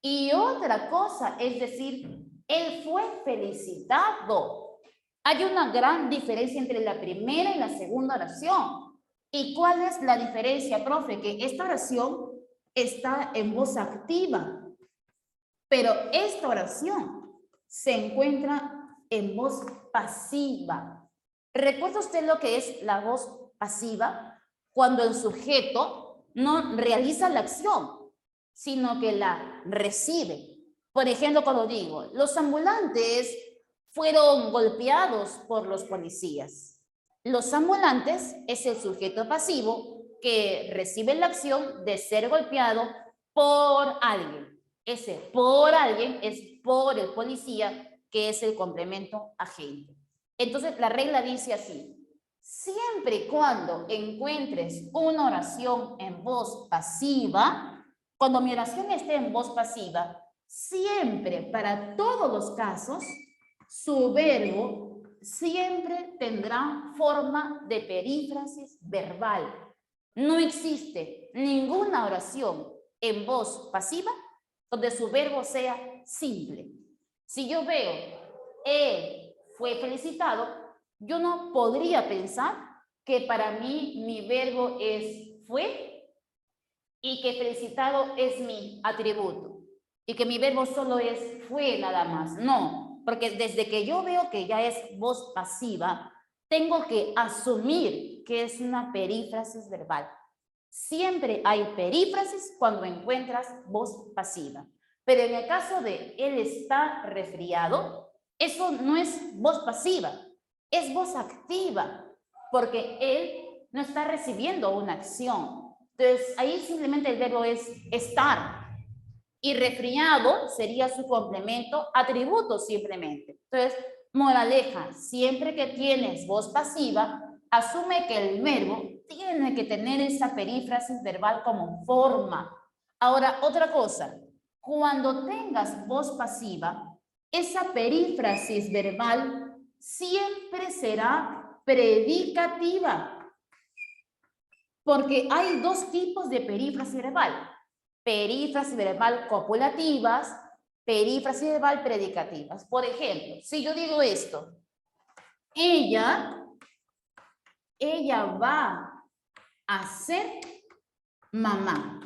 y otra cosa es decir, él fue felicitado. Hay una gran diferencia entre la primera y la segunda oración. ¿Y cuál es la diferencia, profe? Que esta oración está en voz activa, pero esta oración se encuentra en voz pasiva. ¿Recuerda usted lo que es la voz pasiva? Cuando el sujeto no realiza la acción, sino que la recibe. Por ejemplo, cuando digo, los ambulantes fueron golpeados por los policías. Los ambulantes es el sujeto pasivo que recibe la acción de ser golpeado por alguien. Ese por alguien es por el policía, que es el complemento agente. Entonces, la regla dice así: siempre y cuando encuentres una oración en voz pasiva, cuando mi oración esté en voz pasiva, siempre, para todos los casos, su verbo siempre tendrá forma de perífrasis verbal. No existe ninguna oración en voz pasiva donde su verbo sea simple. Si yo veo, él fue felicitado, yo no podría pensar que para mí mi verbo es fue y que felicitado es mi atributo y que mi verbo solo es fue nada más. No, porque desde que yo veo que ya es voz pasiva, tengo que asumir que es una perífrasis verbal. Siempre hay perífrasis cuando encuentras voz pasiva. Pero en el caso de él está resfriado, eso no es voz pasiva, es voz activa, porque él no está recibiendo una acción. Entonces, ahí simplemente el verbo es estar. Y resfriado sería su complemento, atributo simplemente. Entonces, moraleja, siempre que tienes voz pasiva, asume que el verbo tiene que tener esa perífrasis verbal como forma. Ahora, otra cosa, cuando tengas voz pasiva, esa perífrasis verbal siempre será predicativa, porque hay dos tipos de perífrasis verbal. Perífrasis verbal copulativas, perífrasis verbal predicativas. Por ejemplo, si yo digo esto, ella va a ser mamá.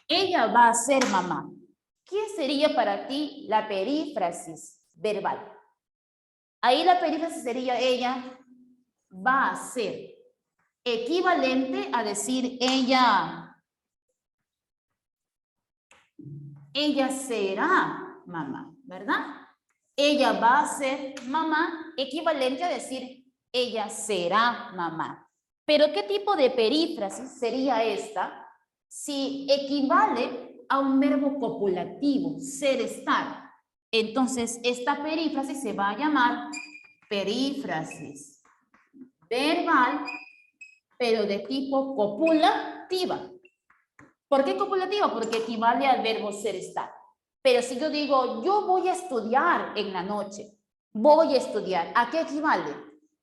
Ella va a ser mamá. ¿Qué sería para ti la perífrasis verbal? Ahí la perífrasis sería ella va a ser, equivalente a decir ella será mamá, ¿verdad? Ella va a ser mamá, equivalente a decir ella será mamá. Pero ¿qué tipo de perífrasis sería esta si equivale a un verbo copulativo, ser, estar? Entonces, esta perífrasis se va a llamar perífrasis verbal, pero de tipo copulativa. ¿Por qué copulativa? Porque equivale al verbo ser, estar. Pero si yo digo, yo voy a estudiar en la noche, voy a estudiar, ¿a qué equivale?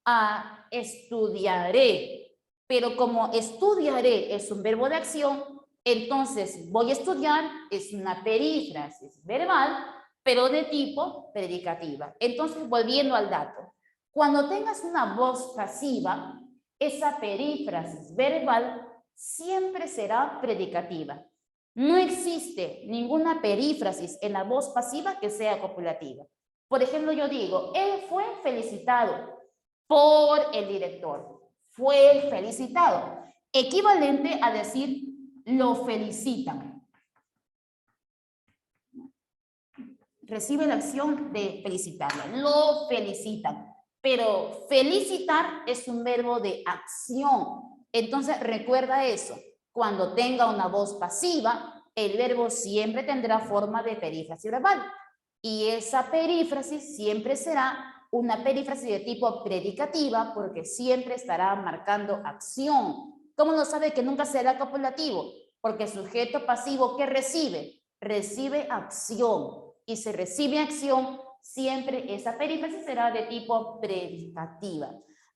A estudiaré. Pero como estudiaré es un verbo de acción, entonces voy a estudiar es una perífrasis verbal, pero de tipo predicativa. Entonces, volviendo al dato, cuando tengas una voz pasiva, esa perífrasis verbal siempre será predicativa. No existe ninguna perífrasis en la voz pasiva que sea copulativa. Por ejemplo, yo digo, él fue felicitado por el director. Fue felicitado. Equivalente a decir, lo felicitan. Recibe la acción de felicitarlo. Lo felicitan. Pero felicitar es un verbo de acción. Entonces, recuerda eso. Cuando tenga una voz pasiva, el verbo siempre tendrá forma de perífrasis verbal. Y esa perífrasis siempre será una perífrasis de tipo predicativa porque siempre estará marcando acción. ¿Cómo lo sabe que nunca será copulativo? Porque el sujeto pasivo, ¿qué recibe? Recibe acción. Y si recibe acción, siempre esa perífrasis será de tipo predicativa.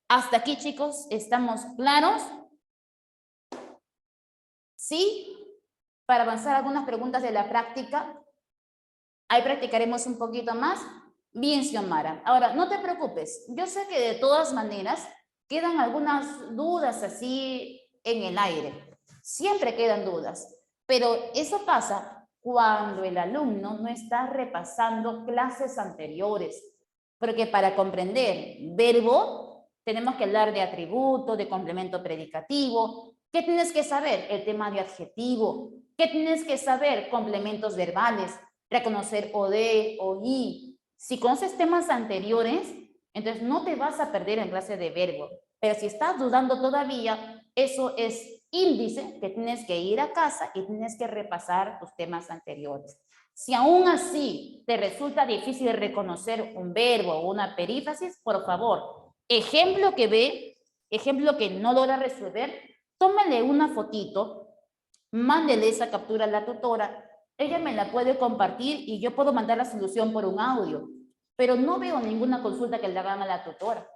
Hasta aquí, chicos, ¿estamos claros? ¿Sí? Para avanzar algunas preguntas de la práctica. Ahí practicaremos un poquito más. Bien, Xiomara. Ahora, no te preocupes. Yo sé que de todas maneras quedan algunas dudas así en el aire. Siempre quedan dudas. Pero eso pasa cuando el alumno no está repasando clases anteriores. Porque para comprender verbo, tenemos que hablar de atributo, de complemento predicativo. ¿Qué tienes que saber? El tema de adjetivo. ¿Qué tienes que saber? Complementos verbales. Reconocer o de, o y. Si conoces temas anteriores, entonces no te vas a perder en clase de verbo. Pero si estás dudando todavía, eso es índice que tienes que ir a casa y tienes que repasar tus temas anteriores. Si aún así te resulta difícil reconocer un verbo o una perífrasis, por favor, ejemplo que ve, ejemplo que no logra resolver, tómale una fotito, mándele esa captura a la tutora, ella me la puede compartir y yo puedo mandar la solución por un audio, pero no veo ninguna consulta que le hagan a la tutora.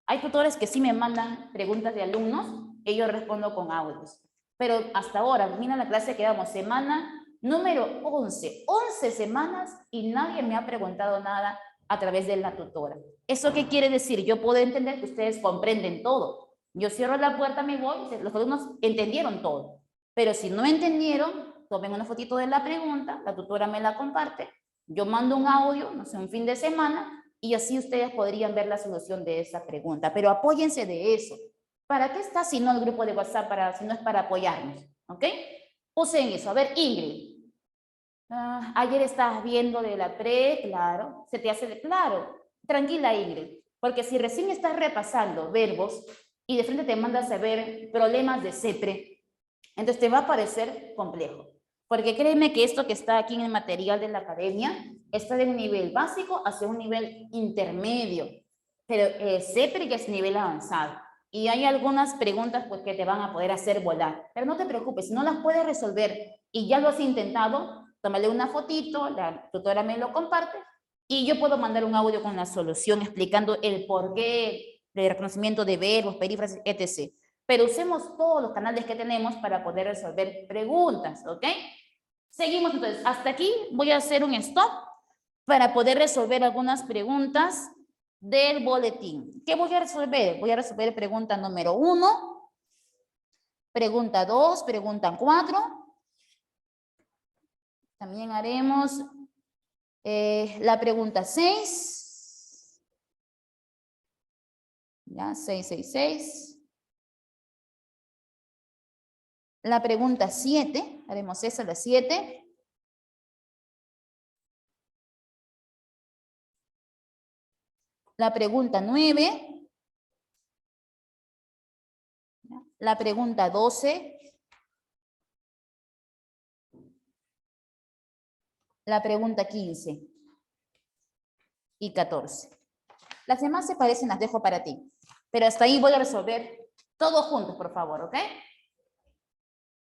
Hay tutores que sí me mandan preguntas de alumnos y yo respondo con audios. Pero hasta ahora, mira la clase que damos, semana número 11. 11 semanas y nadie me ha preguntado nada a través de la tutora. ¿Eso qué quiere decir? Yo puedo entender que ustedes comprenden todo. Yo cierro la puerta, me voy, los alumnos entendieron todo. Pero si no entendieron, tomen una fotito de la pregunta, la tutora me la comparte, yo mando un audio, no sé, un fin de semana, y así ustedes podrían ver la solución de esa pregunta. Pero apóyense de eso. ¿Para qué está si no el grupo de WhatsApp? Si no es para apoyarnos, ¿ok? Usen eso. A ver, Ingrid. Ayer estabas viendo de la pre, claro, se te hace claro. Tranquila, Ingrid, porque si recién estás repasando verbos y de frente te mandas a ver problemas de CEPRE, entonces te va a parecer complejo. Porque créeme que esto que está aquí en el material de la academia está de un nivel básico hacia un nivel intermedio. Pero CEPRE ya es nivel avanzado. Y hay algunas preguntas pues, que te van a poder hacer volar. Pero no te preocupes, si no las puedes resolver y ya lo has intentado, tómale una fotito, la tutora me lo comparte y yo puedo mandar un audio con la solución explicando el porqué del reconocimiento de verbos, perífrasis, etc. Pero usemos todos los canales que tenemos para poder resolver preguntas, ¿ok? Seguimos entonces. Hasta aquí voy a hacer un stop para poder resolver algunas preguntas del boletín. ¿Qué voy a resolver? Voy a resolver pregunta número 1, pregunta 2, pregunta 4. También haremos la pregunta 6. Ya, 666. La pregunta 7, haremos esa, la 7. La pregunta 9. La pregunta 12. La pregunta 15 y 14. Las demás se parecen, las dejo para ti. Pero hasta ahí voy a resolver todos juntos, por favor, ¿ok?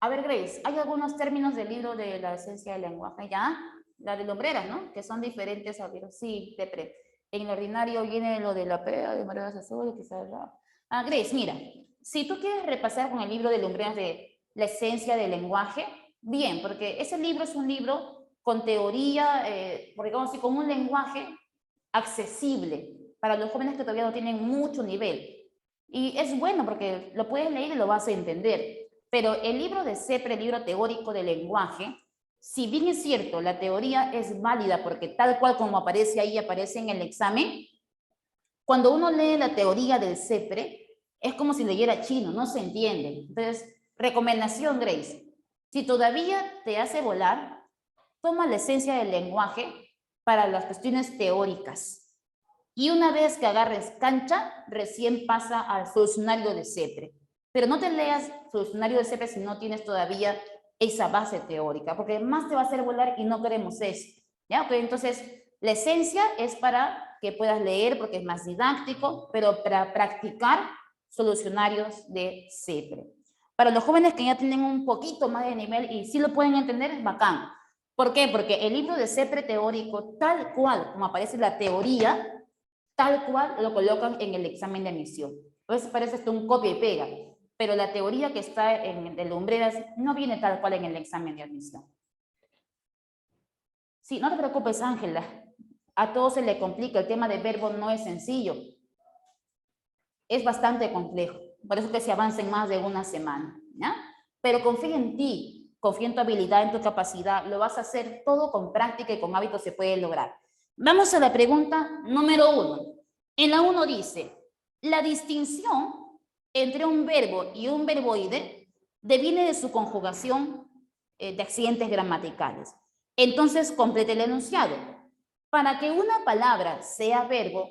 A ver, Grace, hay algunos términos del libro de la esencia del lenguaje, ¿ya? La de Lumbreras, ¿no? Que son diferentes a ver, sí, Depre. En el ordinario viene lo de la pega, de Mareas Azules, quizás la... Grace, mira, si tú quieres repasar con el libro de Lumbreras de la esencia del lenguaje, bien, porque ese libro es un libro con teoría, digamos así, con un lenguaje accesible para los jóvenes que todavía no tienen mucho nivel. Y es bueno porque lo puedes leer y lo vas a entender. Pero el libro de CEPRE, el libro teórico del lenguaje, si bien es cierto, la teoría es válida porque tal cual como aparece ahí, aparece en el examen, cuando uno lee la teoría del CEPRE, es como si leyera chino, no se entiende. Entonces, recomendación, Grace, si todavía te hace volar, toma la esencia del lenguaje para las cuestiones teóricas. Y una vez que agarres cancha, recién pasa al solucionario de CEPRE. Pero no te leas solucionario de CEPRE si no tienes todavía esa base teórica, porque más te va a hacer volar y no queremos eso. ¿Ya? Okay, entonces, la esencia es para que puedas leer porque es más didáctico, pero para practicar solucionarios de CEPRE. Para los jóvenes que ya tienen un poquito más de nivel y sí lo pueden entender, es bacán. ¿Por qué? Porque el libro de CEPRE teórico, tal cual como aparece la teoría, tal cual lo colocan en el examen de admisión. A veces parece esto un copia y pega, pero la teoría que está en el de Lumbreras no viene tal cual en el examen de admisión. Sí, no te preocupes, Ángela. A todos se le complica, el tema de verbo no es sencillo. Es bastante complejo, por eso que se avanza en más de una semana, ¿ya? Pero confía en ti, confía en tu habilidad, en tu capacidad, lo vas a hacer todo con práctica y con hábitos se puede lograr. Vamos a la pregunta número 1. En la 1 dice, la distinción entre un verbo y un verboide deviene de su conjugación de accidentes gramaticales. Entonces, complete el enunciado. Para que una palabra sea verbo,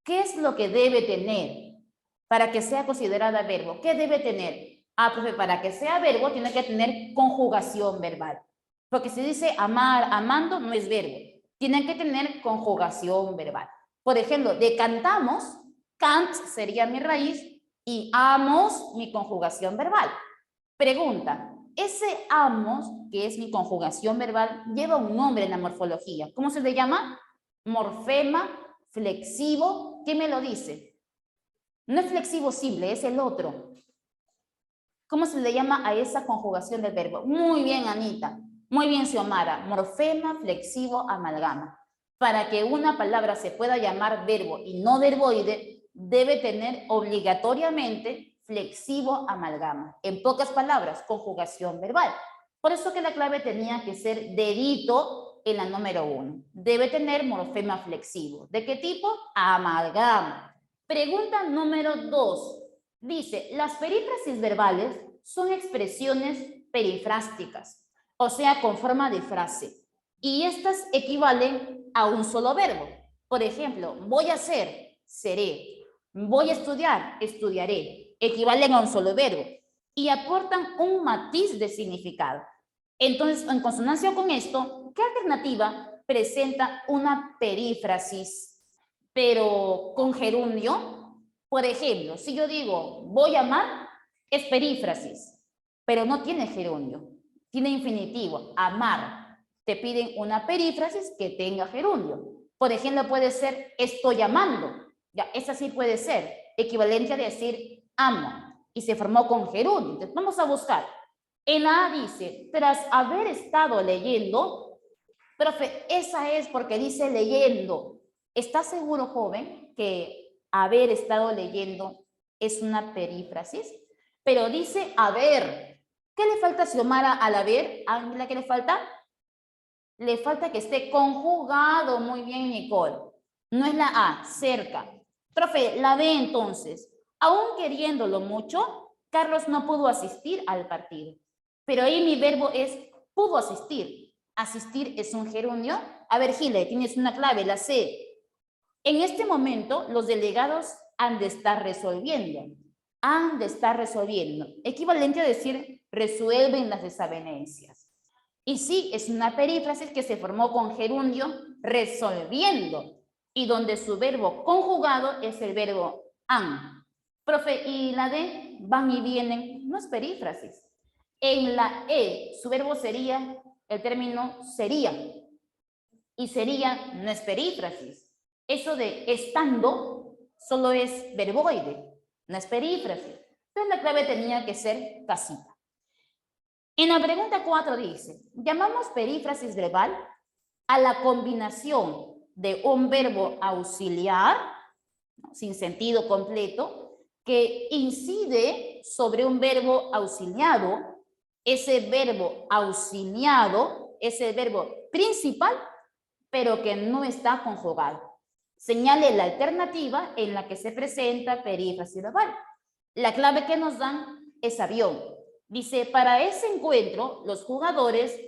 ¿qué es lo que debe tener para que sea considerada verbo? ¿Qué debe tener? Profe, para que sea verbo tiene que tener conjugación verbal. Porque si dice amar, amando, no es verbo. Tiene que tener conjugación verbal. Por ejemplo, de cantamos, cant sería mi raíz y amos mi conjugación verbal. Pregunta, ese amos, que es mi conjugación verbal, lleva un nombre en la morfología. ¿Cómo se le llama? Morfema flexivo. ¿Qué me lo dice? No es flexivo simple, es el otro. ¿Cómo se le llama a esa conjugación del verbo? Muy bien, Anita. Muy bien, Xiomara. Morfema flexivo amalgama. Para que una palabra se pueda llamar verbo y no verboide, debe tener obligatoriamente flexivo amalgama. En pocas palabras, conjugación verbal. Por eso que la clave tenía que ser dedito en la número 1. Debe tener morfema flexivo. ¿De qué tipo? Amalgama. Pregunta número 2. Dice, las perífrasis verbales son expresiones perifrásticas, o sea, con forma de frase. Y estas equivalen a un solo verbo. Por ejemplo, voy a hacer, seré. Voy a estudiar, estudiaré. Equivalen a un solo verbo y aportan un matiz de significado. Entonces, en consonancia con esto, ¿qué alternativa presenta una perífrasis, pero con gerundio? Por ejemplo, si yo digo voy a amar, es perífrasis, pero no tiene gerundio, tiene infinitivo, amar. Te piden una perífrasis que tenga gerundio. Por ejemplo, puede ser estoy amando. Ya, esa sí puede ser equivalente a decir amo y se formó con gerundio. Entonces, vamos a buscar. En la A dice, tras haber estado leyendo, profe, esa es porque dice leyendo. ¿Está seguro, joven, que haber estado leyendo es una perífrasis? Pero dice haber. ¿Qué le falta, Xiomara, al haber? ¿A qué le falta? Le falta que esté conjugado. Muy bien, Nicole. No es la A, cerca. Profe, la B entonces. Aún queriéndolo mucho, Carlos no pudo asistir al partido. Pero ahí mi verbo es pudo asistir. Asistir es un gerundio. A ver, Gile, tienes una clave, la C. En este momento, los delegados han de estar resolviendo. Han de estar resolviendo. Equivalente a decir resuelven las desavenencias. Y sí, es una perífrasis que se formó con gerundio resolviendo y donde su verbo conjugado es el verbo han. Profe, ¿y la D? Van y vienen. No es perífrasis. En la E, su verbo sería, el término sería. Y sería no es perífrasis. Eso de estando solo es verboide, no es perífrasis. Entonces la clave tenía que ser casita. En la pregunta 4 dice, llamamos perífrasis verbal a la combinación de un verbo auxiliar, ¿no?, sin sentido completo, que incide sobre un verbo auxiliado. Ese verbo auxiliado es el verbo principal, pero que no está conjugado. Señale la alternativa en la que se presenta perífrasis verbal. La clave que nos dan es avión. Dice, para ese encuentro, los jugadores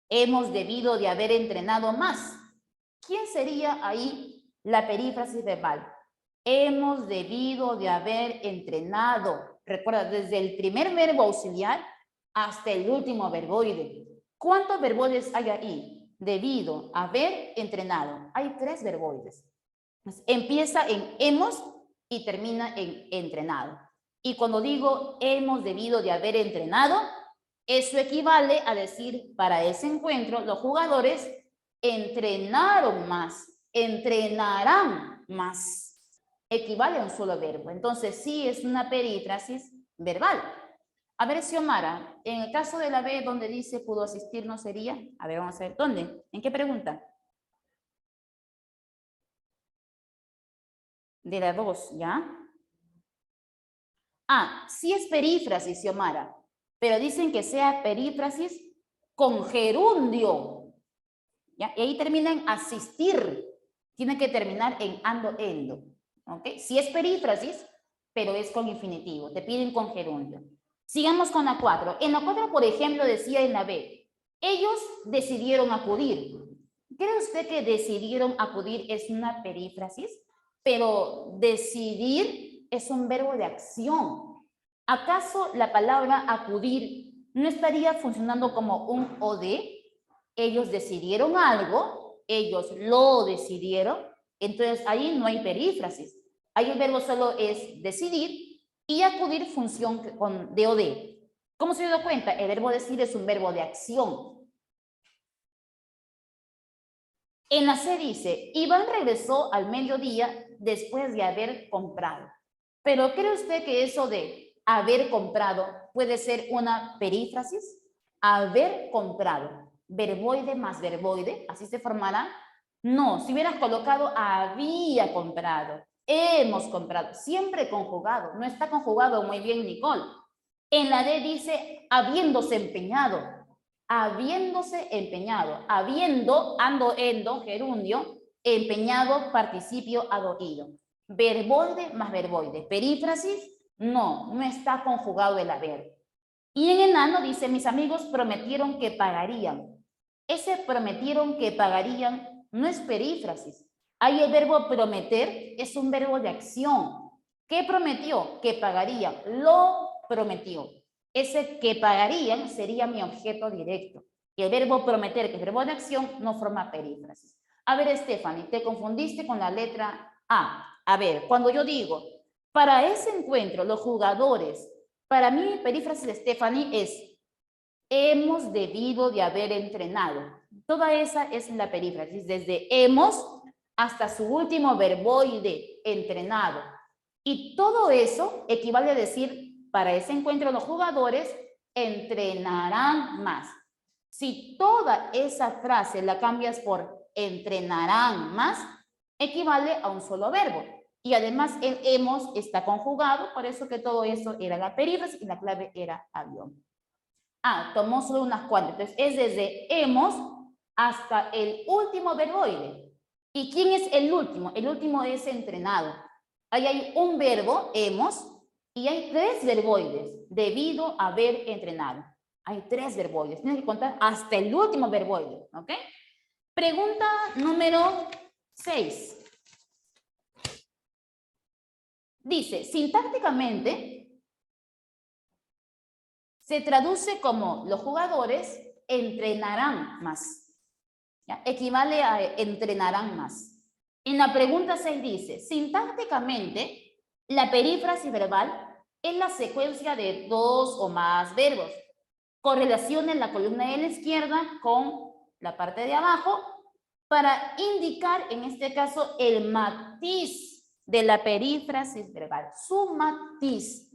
hemos debido de haber entrenado más. ¿Quién sería ahí la perífrasis verbal? Hemos debido de haber entrenado. Recuerda, desde el primer verbo auxiliar hasta el último verboide. ¿Cuántos verboides hay ahí? Debido haber entrenado. Hay 3 verboides. Empieza en hemos y termina en entrenado. Y cuando digo hemos debido de haber entrenado, eso equivale a decir, para ese encuentro, los jugadores entrenaron más, entrenarán más. Equivale a un solo verbo. Entonces, sí es una perífrasis verbal. A ver, Xiomara, en el caso de la B, donde dice pudo asistir, ¿no sería? A ver, vamos a ver, ¿dónde? ¿En qué pregunta? De la 2, ¿ya? Ah, sí es perífrasis, Xiomara, pero dicen que sea perífrasis con gerundio. ¿Ya? Y ahí termina en asistir. Tiene que terminar en ando, endo. ¿Ok? Sí es perífrasis, pero es con infinitivo. Te piden con gerundio. Sigamos con la 4. En la 4, por ejemplo, decía en la B, ellos decidieron acudir. ¿Cree usted que decidieron acudir es una perífrasis? Pero decidir es un verbo de acción. ¿Acaso la palabra acudir no estaría funcionando como un OD? Ellos decidieron algo, ellos lo decidieron, entonces ahí no hay perífrasis. Ahí el verbo solo es decidir y acudir función con DOD. ¿Cómo se dio cuenta? El verbo decir es un verbo de acción. En la C dice, Iván regresó al mediodía después de haber comprado. Pero ¿cree usted que eso de haber comprado puede ser una perífrasis? Haber comprado, verboide más verboide, así se formará. No, si hubieras colocado había comprado, hemos comprado, siempre conjugado, no está conjugado muy bien, Nicole. En la D dice habiéndose empeñado, habiéndose empeñado, habiendo, ando, endo, gerundio, empeñado, participio, adorido. Verboide más verboide. Perífrasis, no, no está conjugado el haber. Y en enano dice, mis amigos prometieron que pagarían. ese prometieron que pagarían no es perífrasis. Ahí el verbo prometer es un verbo de acción. ¿Qué prometió? Que pagarían. Lo prometió. Ese que pagarían sería mi objeto directo. Y el verbo prometer, que es verbo de acción, no forma perífrasis. A ver, Stephanie, te confundiste con la letra A. A ver, cuando yo digo, para ese encuentro, los jugadores, para mí mi perífrasis de Stephanie es, hemos debido de haber entrenado. Toda esa es la perífrasis, desde hemos hasta su último verboide, entrenado. Y todo eso equivale a decir, para ese encuentro los jugadores entrenarán más. Si toda esa frase la cambias por entrenarán más, equivale a un solo verbo. Y además el hemos está conjugado, por eso que todo eso era la perífrasis y la clave era avión. Ah, tomó solo unas cuantas. Entonces es desde hemos hasta el último verboide. ¿Y quién es el último? El último es entrenado. Ahí hay un verbo, hemos, y hay 3 verboides, debido a haber entrenado. Hay 3 verboides, tienes que contar hasta el último verboide, ¿ok? Pregunta número 6. Dice, sintácticamente, se traduce como los jugadores entrenarán más. ¿Ya? Equivale a entrenarán más. En la pregunta 6 dice, sintácticamente, la perífrasis verbal es la secuencia de 2 o más verbos. Correlaciona la columna de la izquierda con la parte de abajo para indicar, en este caso, el matiz de la perífrasis verbal, su matiz.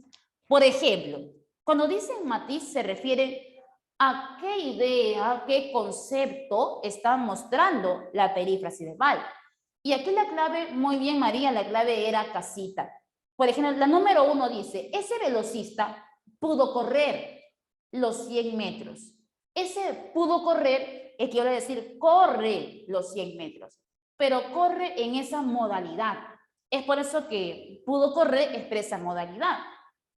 Por ejemplo, cuando dicen matiz se refiere a qué idea, a qué concepto está mostrando la perífrasis verbal. Y aquí la clave, muy bien María, la clave era casita. Por ejemplo, la número 1 dice, ese velocista pudo correr los 100 metros. Ese pudo correr equivale a decir corre los 100 metros, pero corre en esa modalidad. Es por eso que pudo correr expresa modalidad.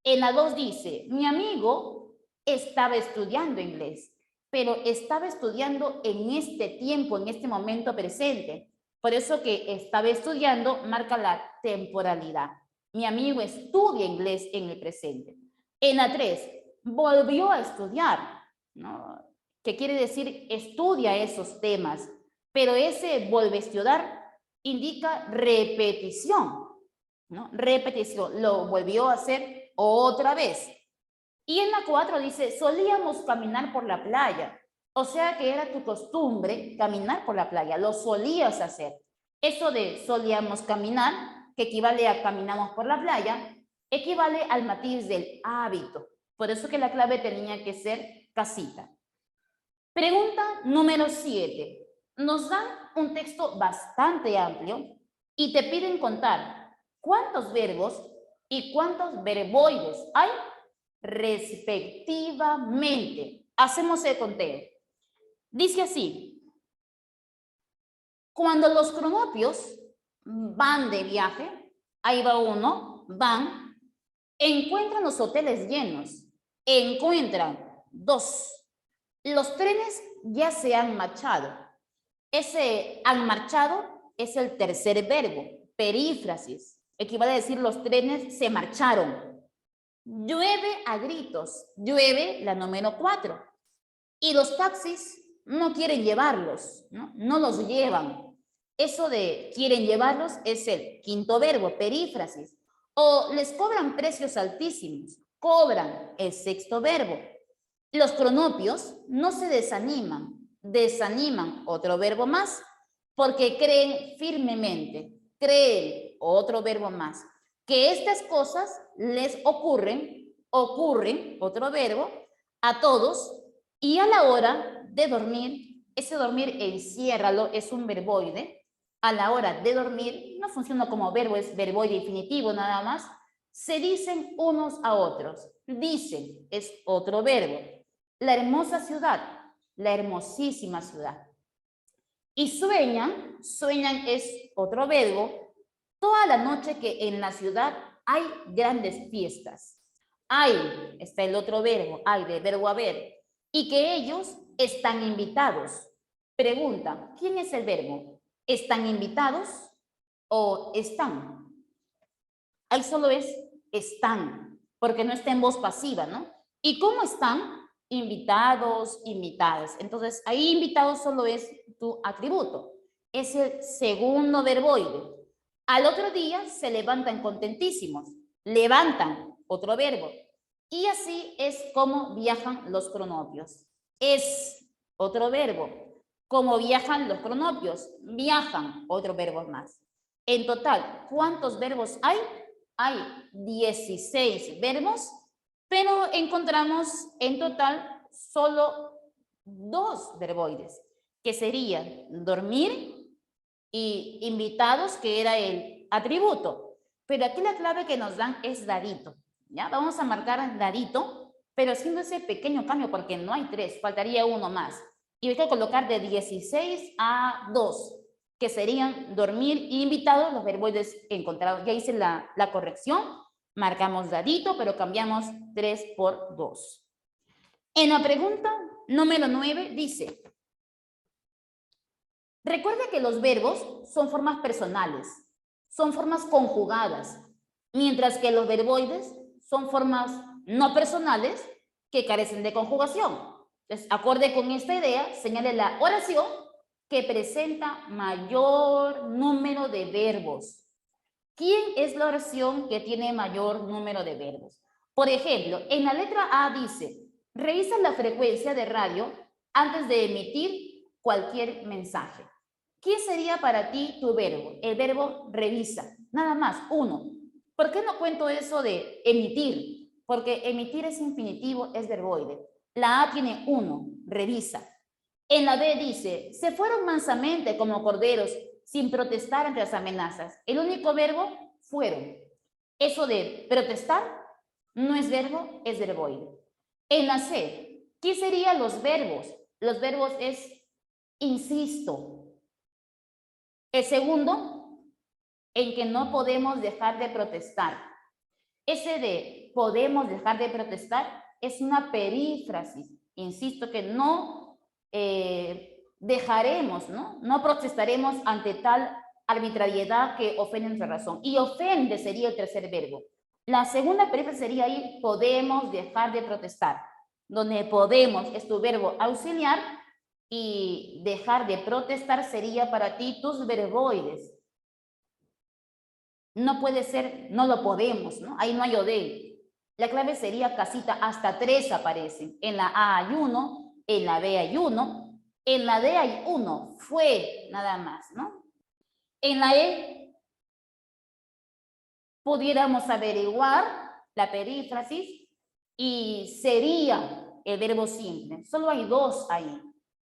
En la 2 dice, mi amigo estaba estudiando inglés, pero estaba estudiando en este tiempo, en este momento presente. Por eso que estaba estudiando marca la temporalidad. Mi amigo estudia inglés en el presente. En la 3, volvió a estudiar, ¿no? Que quiere decir estudia esos temas, pero ese vuelve a estudiar indica repetición, ¿no? Repetición, lo volvió a hacer otra vez. Y en la 4 dice, solíamos caminar por la playa. O sea que era tu costumbre caminar por la playa, lo solías hacer. Eso de solíamos caminar, que equivale a caminamos por la playa, equivale al matiz del hábito. Por eso que la clave tenía que ser casita. Pregunta número 7. Nos dan un texto bastante amplio y te piden contar cuántos verbos y cuántos verboides hay respectivamente. Hacemos el conteo. Dice así, cuando los cronopios van de viaje, ahí va uno, van, encuentran los hoteles llenos, encuentran 2. Los trenes ya se han marchado. Ese han marchado es el tercer verbo, perífrasis. Equivale a decir los trenes se marcharon. Llueve a gritos, llueve la número 4. Y los taxis no quieren llevarlos, no los llevan. Eso de quieren llevarlos es el quinto verbo, perífrasis. O les cobran precios altísimos, cobran el sexto verbo. Los cronopios no se desaniman, desaniman otro verbo más, porque creen firmemente, creen otro verbo más, que estas cosas les ocurren, otro verbo, a todos, y a la hora de dormir, ese dormir enciérralo, es un verboide, a la hora de dormir, no funciona como verbo, es verboide infinitivo nada más, se dicen unos a otros, dicen, es otro verbo. La hermosa ciudad, la hermosísima ciudad. Y sueñan, sueñan es otro verbo, toda la noche que en la ciudad hay grandes fiestas. Hay, está el otro verbo, hay del verbo haber, y que ellos están invitados. Pregunta, ¿quién es el verbo? ¿Están invitados o están? Ahí solo es están, porque no está en voz pasiva, ¿no? ¿Y cómo están? Invitados, invitadas. Entonces, ahí invitados solo es tu atributo. Es el segundo verboide. Al otro día se levantan contentísimos. Levantan, otro verbo. Y así es como viajan los pronopios. Es otro verbo. Como viajan los pronopios. Viajan, otro verbo más. En total, ¿cuántos verbos hay? Hay 16 verbos, pero encontramos en total solo 2 verboides, que serían dormir y invitados, que era el atributo. Pero aquí la clave que nos dan es dadito. ¿Ya? Vamos a marcar dadito, pero haciendo ese pequeño cambio, porque no hay 3, faltaría uno más. Y voy a colocar de 16 a 2, que serían dormir y invitados, los verboides encontrados. Ya hice la corrección, marcamos dadito, pero cambiamos 3 por 2. En la pregunta número 9 dice, recuerde que los verbos son formas personales, son formas conjugadas, mientras que los verboides son formas no personales que carecen de conjugación. Entonces, acorde con esta idea, señale la oración que presenta mayor número de verbos. ¿Quién es la oración que tiene mayor número de verbos? Por ejemplo, en la letra A dice, revisa la frecuencia de radio antes de emitir cualquier mensaje. ¿Qué sería para ti tu verbo? El verbo revisa. Nada más, uno. ¿Por qué no cuento eso de emitir? Porque emitir es infinitivo, es verboide. La A tiene uno, revisa. En la B dice, se fueron mansamente como corderos sin protestar ante las amenazas. El único verbo, fueron. Eso de protestar no es verbo, es verboide. En la C, ¿qué serían los verbos? Los verbos es insisto. El segundo, en que no podemos dejar de protestar. Ese de podemos dejar de protestar es una perífrasis. Insisto que no dejaremos, ¿no? No protestaremos ante tal arbitrariedad que ofende nuestra razón. Y ofende sería el tercer verbo. La segunda perífrasis sería ahí, podemos dejar de protestar. Donde podemos es tu verbo auxiliar y dejar de protestar sería para ti tus verboides. No puede ser, no lo podemos, ¿no? Ahí no hay o de. La clave sería casita, hasta 3 aparecen. En la A hay 1, en la B hay 1, en la D hay 1, fue nada más, ¿no? En la E pudiéramos averiguar la perífrasis y sería el verbo simple. Solo hay 2 ahí.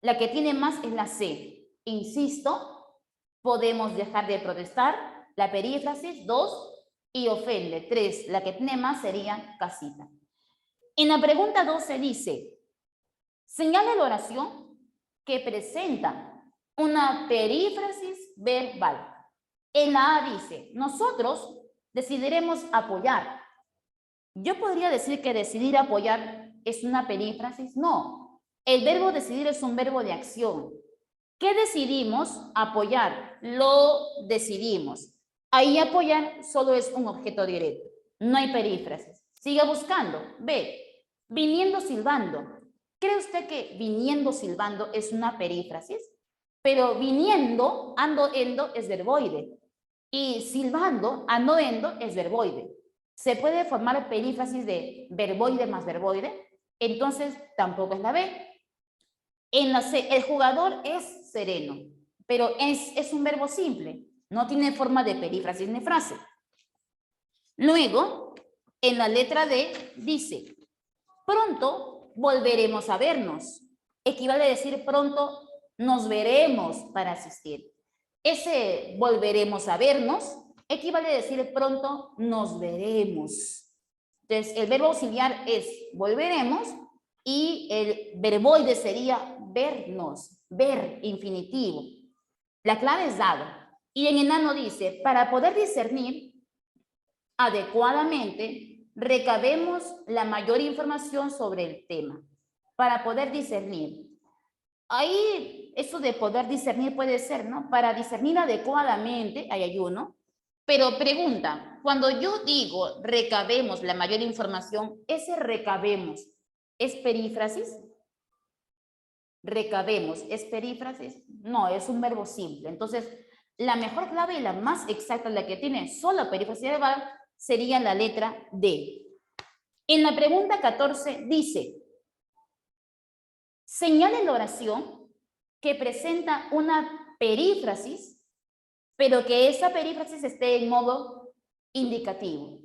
La que tiene más es la C. Insisto, podemos dejar de protestar. La perífrasis, 2. Y ofende, 3. La que tiene más sería casita. En la pregunta 12 dice, señala la oración que presenta una perífrasis verbal. En la A dice, nosotros decidiremos apoyar. Yo podría decir que decidir apoyar es una perífrasis. No. El verbo decidir es un verbo de acción. ¿Qué decidimos? Apoyar. Lo decidimos. Ahí apoyar solo es un objeto directo. No hay perífrasis. Siga buscando. B. Viniendo silbando. ¿Cree usted que viniendo silbando es una perífrasis? Pero viniendo, ando, endo es verboide. Y silbando, ando, endo es verboide. ¿Se puede formar perífrasis de verboide más verboide? Entonces tampoco es la B. En la C, el jugador es sereno, pero es un verbo simple, no tiene forma de perífrasis ni frase. Luego, en la letra D, dice, pronto volveremos a vernos. Equivale a decir pronto nos veremos para asistir. Ese volveremos a vernos equivale a decir pronto nos veremos. Entonces, el verbo auxiliar es volveremos y el verboide sería vernos, ver, infinitivo. La clave es dado. Y en enano dice, para poder discernir adecuadamente, recabemos la mayor información sobre el tema. Para poder discernir. Ahí, eso de poder discernir puede ser, ¿no? Para discernir adecuadamente, hay ayuno. Pero pregunta, cuando yo digo recabemos la mayor información, ¿ese recabemos es perífrasis? Recabemos, ¿es perífrasis? No, es un verbo simple. Entonces, la mejor clave y la más exacta, la que tiene solo perífrasis verbal, sería la letra D. En la pregunta 14 dice, señale la oración que presenta una perífrasis, pero que esa perífrasis esté en modo indicativo.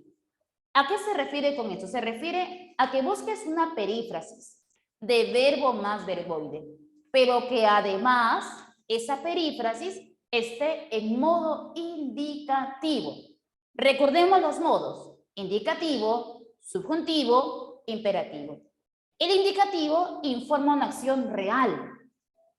¿A qué se refiere con esto? Se refiere a que busques una perífrasis de verbo más verboide, pero que además esa perífrasis esté en modo indicativo. Recordemos los modos: indicativo, subjuntivo, imperativo. El indicativo informa una acción real,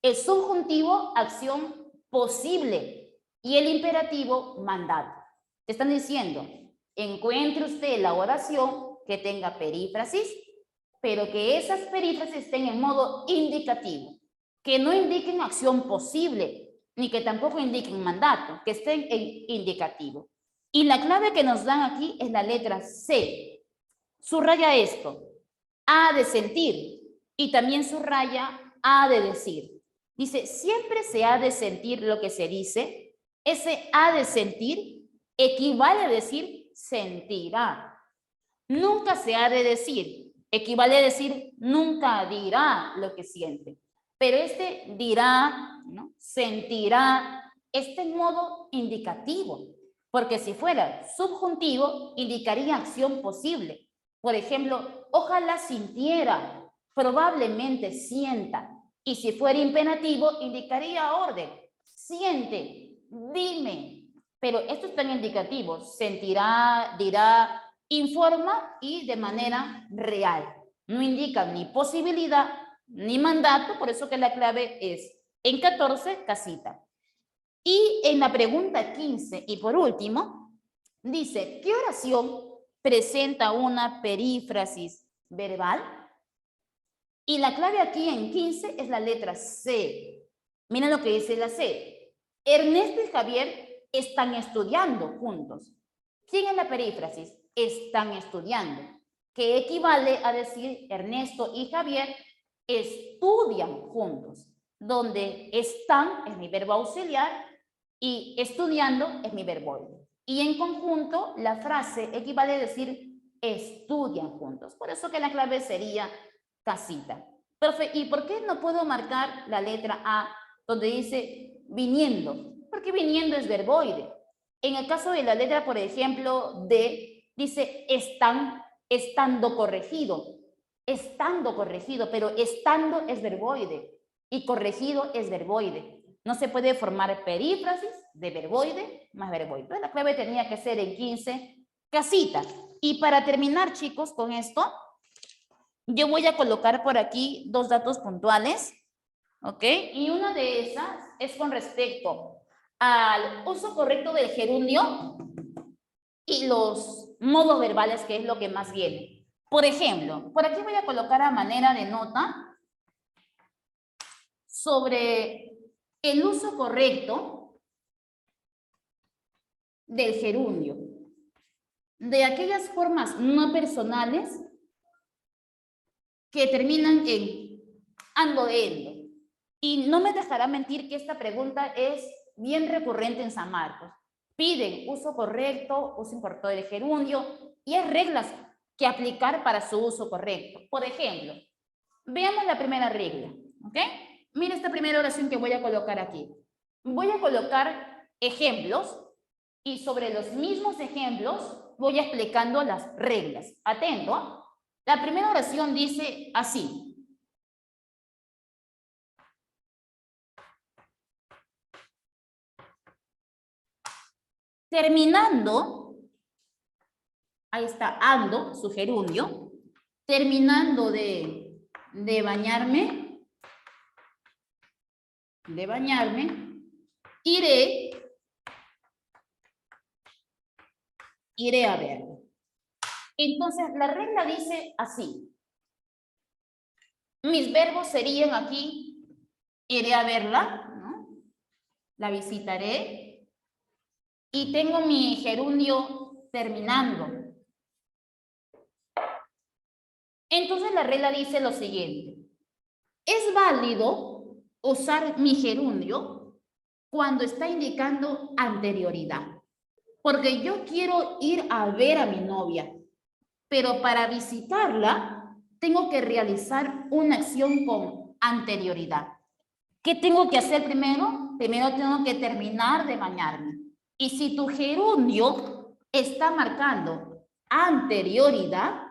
el subjuntivo acción posible y el imperativo mandato. Te están diciendo, encuentre usted la oración que tenga perífrasis, pero que esas perífrasis estén en modo indicativo, que no indiquen acción posible, ni que tampoco indiquen mandato, que estén en indicativo. Y la clave que nos dan aquí es la letra C. Subraya esto, ha de sentir, y también subraya ha de decir. Dice, siempre se ha de sentir lo que se dice. Ese ha de sentir equivale a decir sentirá. Nunca se ha de decir, equivale a decir nunca dirá lo que siente. Pero este dirá, ¿no? Sentirá, este en modo indicativo, porque si fuera subjuntivo, indicaría acción posible. Por ejemplo, ojalá sintiera, probablemente sienta. Y si fuera imperativo, indicaría orden. Siente, dime. Pero esto está en indicativo, sentirá, dirá, informa y de manera real. No indica ni posibilidad ni mandato, por eso que la clave es en 14, casita. Y en la pregunta 15, y por último, dice, ¿qué oración presenta una perífrasis verbal? Y la clave aquí en 15 es la letra C. Miren lo que dice la C. Ernesto y Javier están estudiando juntos. ¿Quién es la perífrasis? Están estudiando, que equivale a decir Ernesto y Javier estudian juntos, donde están es mi verbo auxiliar y estudiando es mi verbo. Y en conjunto la frase equivale a decir estudian juntos. Por eso que la clave sería casita. Profe, ¿y por qué no puedo marcar la letra A donde dice viniendo? Porque viniendo es verboide. En el caso de la letra, por ejemplo, D, dice estando corregido, pero estando es verboide y corregido es verboide. No se puede formar perífrasis de verboide más verboide. Entonces la clave tenía que ser en 15, casita. Y para terminar, chicos, con esto, yo voy a colocar por aquí dos datos puntuales, ¿ok? Y una de esas es con respecto al uso correcto del gerundio y los modos verbales, que es lo que más viene. Por ejemplo, por aquí voy a colocar a manera de nota sobre el uso correcto del gerundio, de aquellas formas no personales que terminan en ando, endo. Y no me dejará mentir que esta pregunta es bien recurrente en San Marcos. Piden uso correcto, uso incorrecto del gerundio y hay reglas que aplicar para su uso correcto. Por ejemplo, veamos la primera regla, ¿ok? Mira esta primera oración que voy a colocar aquí. Voy a colocar ejemplos y sobre los mismos ejemplos voy explicando las reglas. Atento. La primera oración dice así. Terminando, ahí está, ando, su gerundio, terminando de bañarme, iré a ver. Entonces, la regla dice así. Mis verbos serían aquí iré a verla, ¿no? La visitaré y tengo mi gerundio terminando. Entonces la regla dice lo siguiente. Es válido usar mi gerundio cuando está indicando anterioridad. Porque yo quiero ir a ver a mi novia, pero para visitarla tengo que realizar una acción con anterioridad. ¿Qué tengo que hacer primero? Primero tengo que terminar de bañarme. Y si tu gerundio está marcando anterioridad,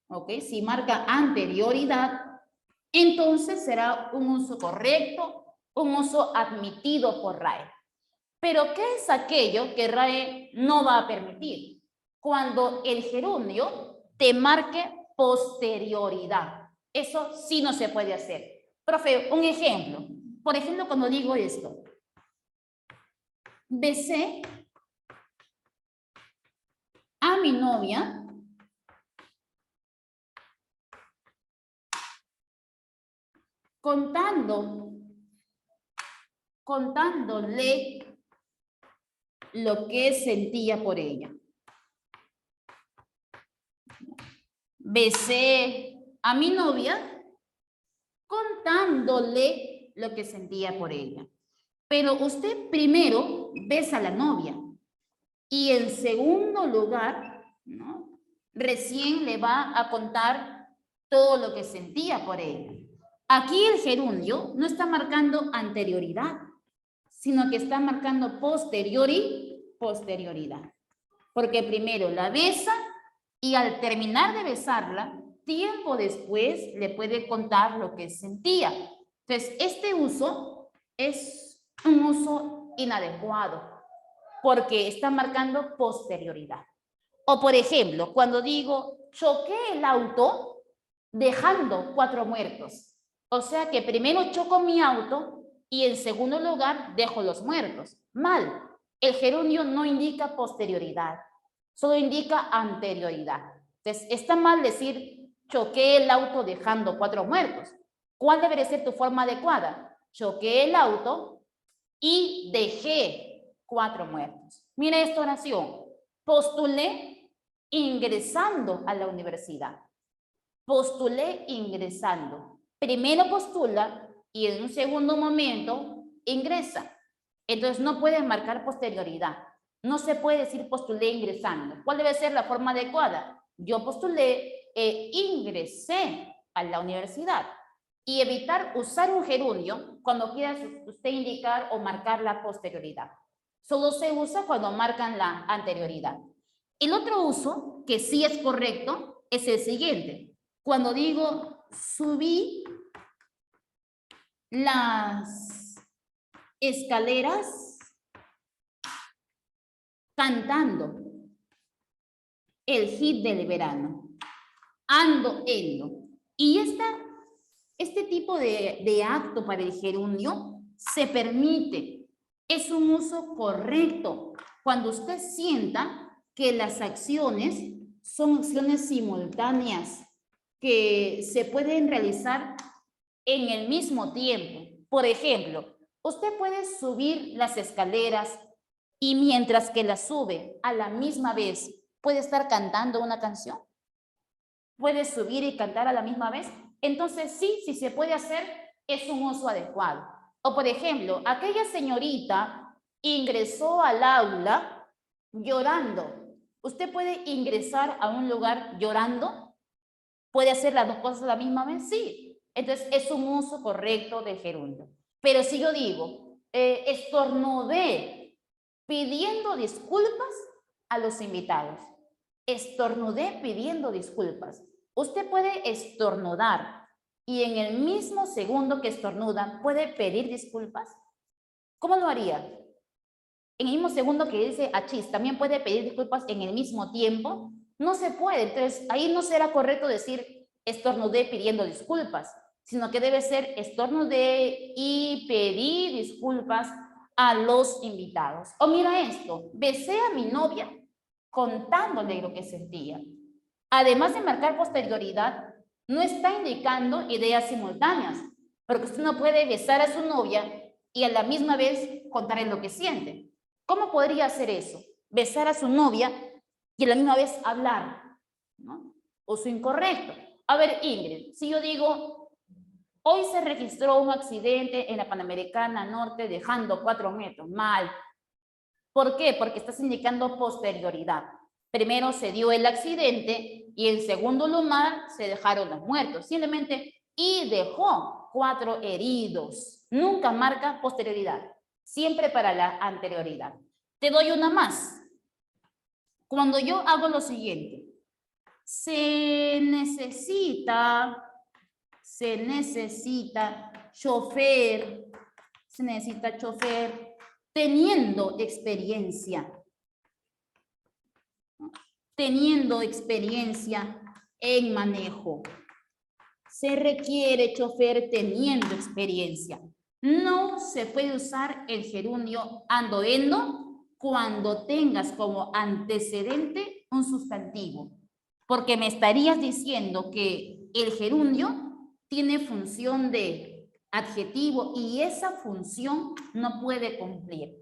¿ok? Si marca anterioridad, entonces será un uso correcto, un uso admitido por RAE. Pero ¿qué es aquello que RAE no va a permitir? Cuando el gerundio te marque posterioridad. Eso sí no se puede hacer. Profe, un ejemplo. Por ejemplo, cuando digo esto. Besé a mi novia contándole lo que sentía por ella. Besé a mi novia contándole lo que sentía por ella. Pero usted primero besa a la novia y en segundo lugar, ¿no? Recién le va a contar todo lo que sentía por ella. Aquí el gerundio no está marcando anterioridad, sino que está marcando posterioridad. Porque primero la besa y al terminar de besarla, tiempo después le puede contar lo que sentía. Entonces, este uso es un uso inadecuado porque está marcando posterioridad. O por ejemplo, cuando digo, choqué el auto dejando 4 muertos. O sea que primero choco mi auto y en segundo lugar dejo los muertos. Mal. El gerundio no indica posterioridad, solo indica anterioridad. Entonces, está mal decir, choqué el auto dejando 4 muertos. ¿Cuál debería ser tu forma adecuada? Choqué el auto y dejé 4 muertos. Mira esta oración. Postulé ingresando a la universidad. Postulé ingresando. Primero postula y en un segundo momento ingresa. Entonces no puedes marcar posterioridad. No se puede decir postulé ingresando. ¿Cuál debe ser la forma adecuada? Yo postulé e ingresé a la universidad. Y evitar usar un gerundio cuando quiera usted indicar o marcar la posterioridad. Solo se usa cuando marcan la anterioridad. El otro uso, que sí es correcto, es el siguiente. Cuando digo subí las escaleras cantando el hit del verano. Ando, endo. Y este tipo de acto para el gerundio se permite. Es un uso correcto cuando usted sienta que las acciones son acciones simultáneas que se pueden realizar en el mismo tiempo. Por ejemplo, usted puede subir las escaleras y mientras que las sube a la misma vez, puede estar cantando una canción. Puede subir y cantar a la misma vez. Entonces sí, si se puede hacer, es un uso adecuado. O por ejemplo, aquella señorita ingresó al aula llorando. ¿Usted puede ingresar a un lugar llorando? ¿Puede hacer las dos cosas a la misma vez? Sí. Entonces es un uso correcto del gerundio. Pero si yo digo, estornudé pidiendo disculpas a los invitados. Estornudé pidiendo disculpas. Usted puede estornudar y en el mismo segundo que estornuda, ¿puede pedir disculpas? ¿Cómo lo haría? En el mismo segundo que dice achis, ¿también puede pedir disculpas en el mismo tiempo? No se puede. Entonces, ahí no será correcto decir estornudé pidiendo disculpas, sino que debe ser estornudé y pedí disculpas a los invitados. O mira esto, besé a mi novia contándole lo que sentía. Además de marcar posterioridad, no está indicando ideas simultáneas, Porque usted no puede besar a su novia y a la misma vez contarle lo que siente. ¿Cómo podría hacer eso? Besar a su novia y a la misma vez hablar, ¿no? Uso incorrecto. A ver, Ingrid, si yo digo, hoy se registró un accidente en la Panamericana Norte dejando 4 metros, mal. ¿Por qué? Porque estás indicando posterioridad. Primero se dio el accidente y en segundo lugar se dejaron los muertos. Simplemente, y dejó 4 heridos. Nunca marca posterioridad. Siempre para la anterioridad. Te doy una más. Cuando yo hago lo siguiente. Se necesita chofer. Se necesita chofer teniendo experiencia. Teniendo experiencia en manejo. Se requiere chofer teniendo experiencia. No se puede usar el gerundio ando, endo cuando tengas como antecedente un sustantivo, porque me estarías diciendo que el gerundio tiene función de adjetivo y esa función no puede cumplir.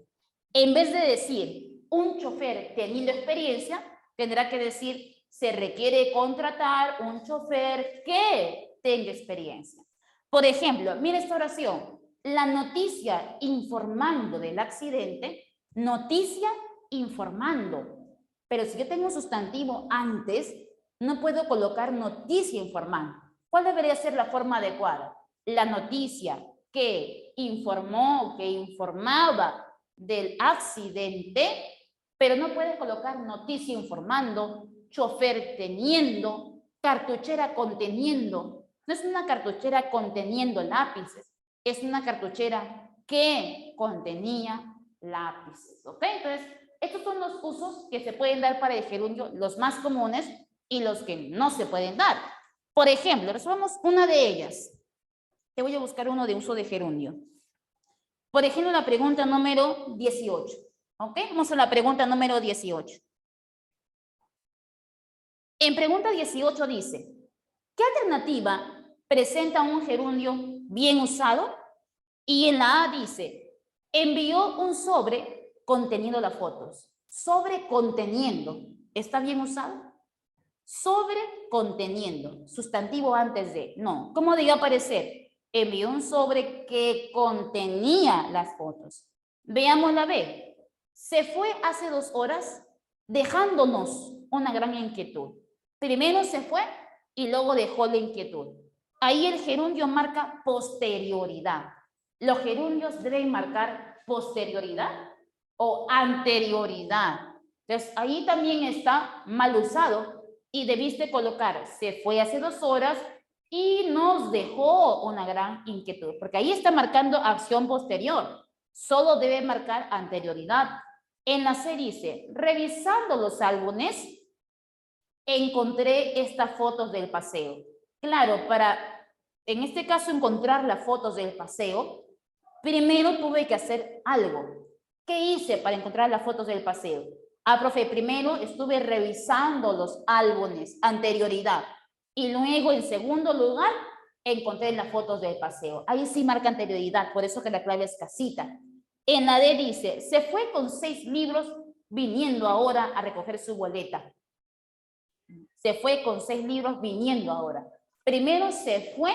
En vez de decir un chofer teniendo experiencia, tendrá que decir se requiere contratar un chofer que tenga experiencia. Por ejemplo, mira esta oración. La noticia informando del accidente, noticia informando. Pero si yo tengo un sustantivo antes, no puedo colocar noticia informando. ¿Cuál debería ser la forma adecuada? La noticia que informó, que informaba del accidente, pero no puedes colocar noticia informando, chofer teniendo, cartuchera conteniendo. No es una cartuchera conteniendo lápices, es una cartuchera que contenía lápices, ¿ok? Entonces, estos son los usos que se pueden dar para el gerundio, los más comunes y los que no se pueden dar. Por ejemplo, resolvamos una de ellas. Te voy a buscar uno de uso de gerundio. Por ejemplo, la pregunta número 18. ¿Ok? Vamos a la pregunta número 18. En pregunta 18 dice, ¿qué alternativa presenta un gerundio bien usado? Y en la A dice, envió un sobre conteniendo las fotos. Sobre conteniendo, ¿está bien usado? Sobre conteniendo, sustantivo antes de, no. ¿Cómo debe aparecer? Envió un sobre que contenía las fotos. Veamos la B. Se fue hace 2 horas dejándonos una gran inquietud. Primero se fue y luego dejó la inquietud. Ahí el gerundio marca posterioridad. Los gerundios deben marcar posterioridad o anterioridad. Entonces, ahí también está mal usado y debiste colocar se fue hace 2 horas y nos dejó una gran inquietud, porque ahí está marcando acción posterior. Solo debe marcar anterioridad. En la C dice, revisando los álbumes, encontré estas fotos del paseo. Claro, para, en este caso, encontrar las fotos del paseo, primero tuve que hacer algo. ¿Qué hice para encontrar las fotos del paseo? Ah, profe, primero estuve revisando los álbumes, anterioridad. Y luego, en segundo lugar, encontré las fotos del paseo. Ahí sí marca anterioridad, por eso que la clave es casita. En la D dice, se fue con 6 libros viniendo ahora a recoger su boleta. Se fue con 6 libros viniendo ahora. Primero se fue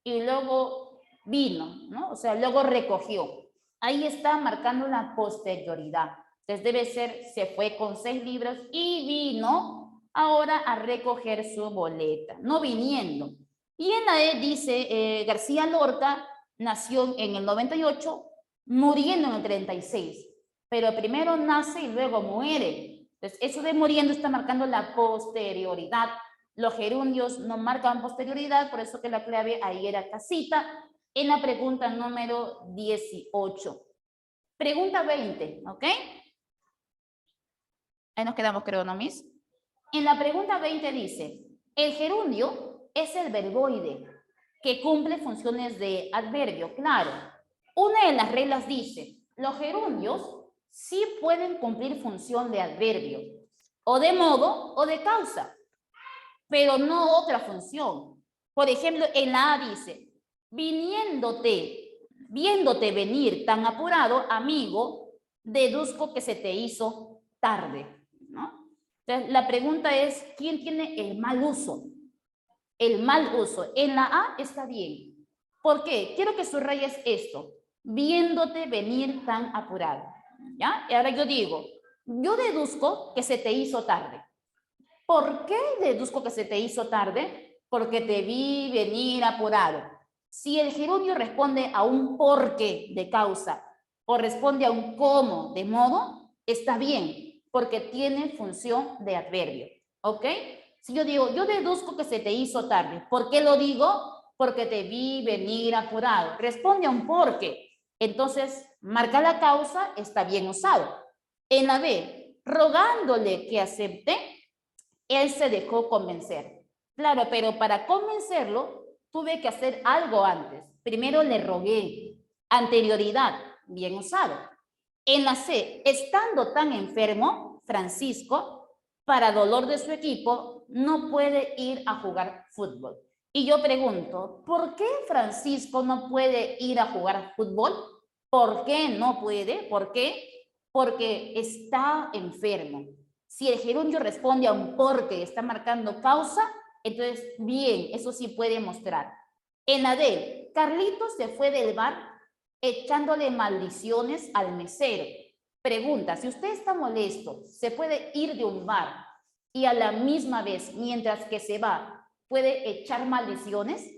y luego vino, ¿no? O sea, luego recogió. Ahí está marcando la posterioridad. Entonces debe ser, se fue con 6 libros y vino ahora a recoger su boleta, no viniendo. Y en la E dice, García Lorca nació en el 98, muriendo en el 36. Pero primero nace y luego muere. Entonces, eso de muriendo está marcando la posterioridad. Los gerundios no marcan posterioridad, por eso que la clave ahí era casita, en la pregunta número 18. Pregunta 20, ¿ok? Ahí nos quedamos, creo, ¿no, Miss? En la pregunta 20 dice, el gerundio es el verboide que cumple funciones de adverbio. Claro, una de las reglas dice, los gerundios sí pueden cumplir función de adverbio, o de modo o de causa, pero no otra función. Por ejemplo, en la A dice, viéndote venir tan apurado, amigo, deduzco que se te hizo tarde, ¿no? Entonces, la pregunta es, ¿quién tiene el mal uso? El mal uso. En la A está bien. ¿Por qué? Quiero que subrayes esto. Viéndote venir tan apurado. ¿Ya? Y ahora yo digo, yo deduzco que se te hizo tarde. ¿Por qué deduzco que se te hizo tarde? Porque te vi venir apurado. Si el gerundio responde a un por qué de causa o responde a un cómo de modo, está bien, porque tiene función de adverbio. ¿Ok? Si yo digo, yo deduzco que se te hizo tarde. ¿Por qué lo digo? Porque te vi venir apurado. Responde a un por qué. Entonces, marca la causa, está bien usado. En la B, rogándole que acepte, él se dejó convencer. Claro, pero para convencerlo tuve que hacer algo antes. Primero le rogué. Anterioridad, bien usado. En la C, estando tan enfermo, Francisco, para dolor de su equipo, no puede ir a jugar fútbol. Y yo pregunto, ¿por qué Francisco no puede ir a jugar fútbol? ¿Por qué no puede? ¿Por qué? Porque está enfermo. Si el gerundio responde a un porque está marcando causa, entonces, bien, eso sí puede mostrar. En la D, Carlitos se fue del bar echándole maldiciones al mesero. Pregunta, si usted está molesto, ¿se puede ir de un bar y a la misma vez, mientras que se va, puede echar maldiciones?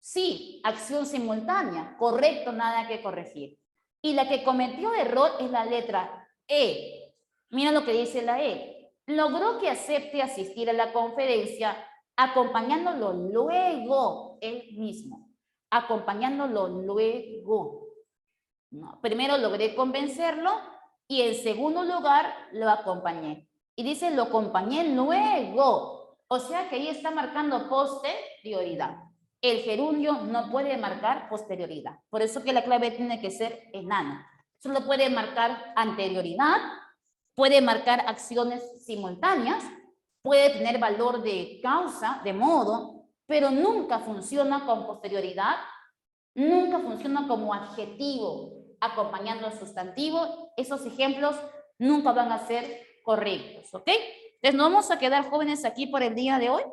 Sí, acción simultánea, correcto, nada que corregir. Y la que cometió error es la letra E. Mira lo que dice la E. Logró que acepte asistir a la conferencia acompañándolo luego él mismo. Acompañándolo luego. No, primero logré convencerlo y en segundo lugar lo acompañé. Y dice, lo acompañé luego. O sea que ahí está marcando posterioridad. El gerundio no puede marcar posterioridad. Por eso que la clave tiene que ser enana. Solo puede marcar anterioridad, puede marcar acciones simultáneas, puede tener valor de causa, de modo, pero nunca funciona con posterioridad, nunca funciona como adjetivo acompañando al sustantivo. Esos ejemplos nunca van a ser correctos, ¿ok? Entonces, ¿nos vamos a quedar jóvenes aquí por el día de hoy?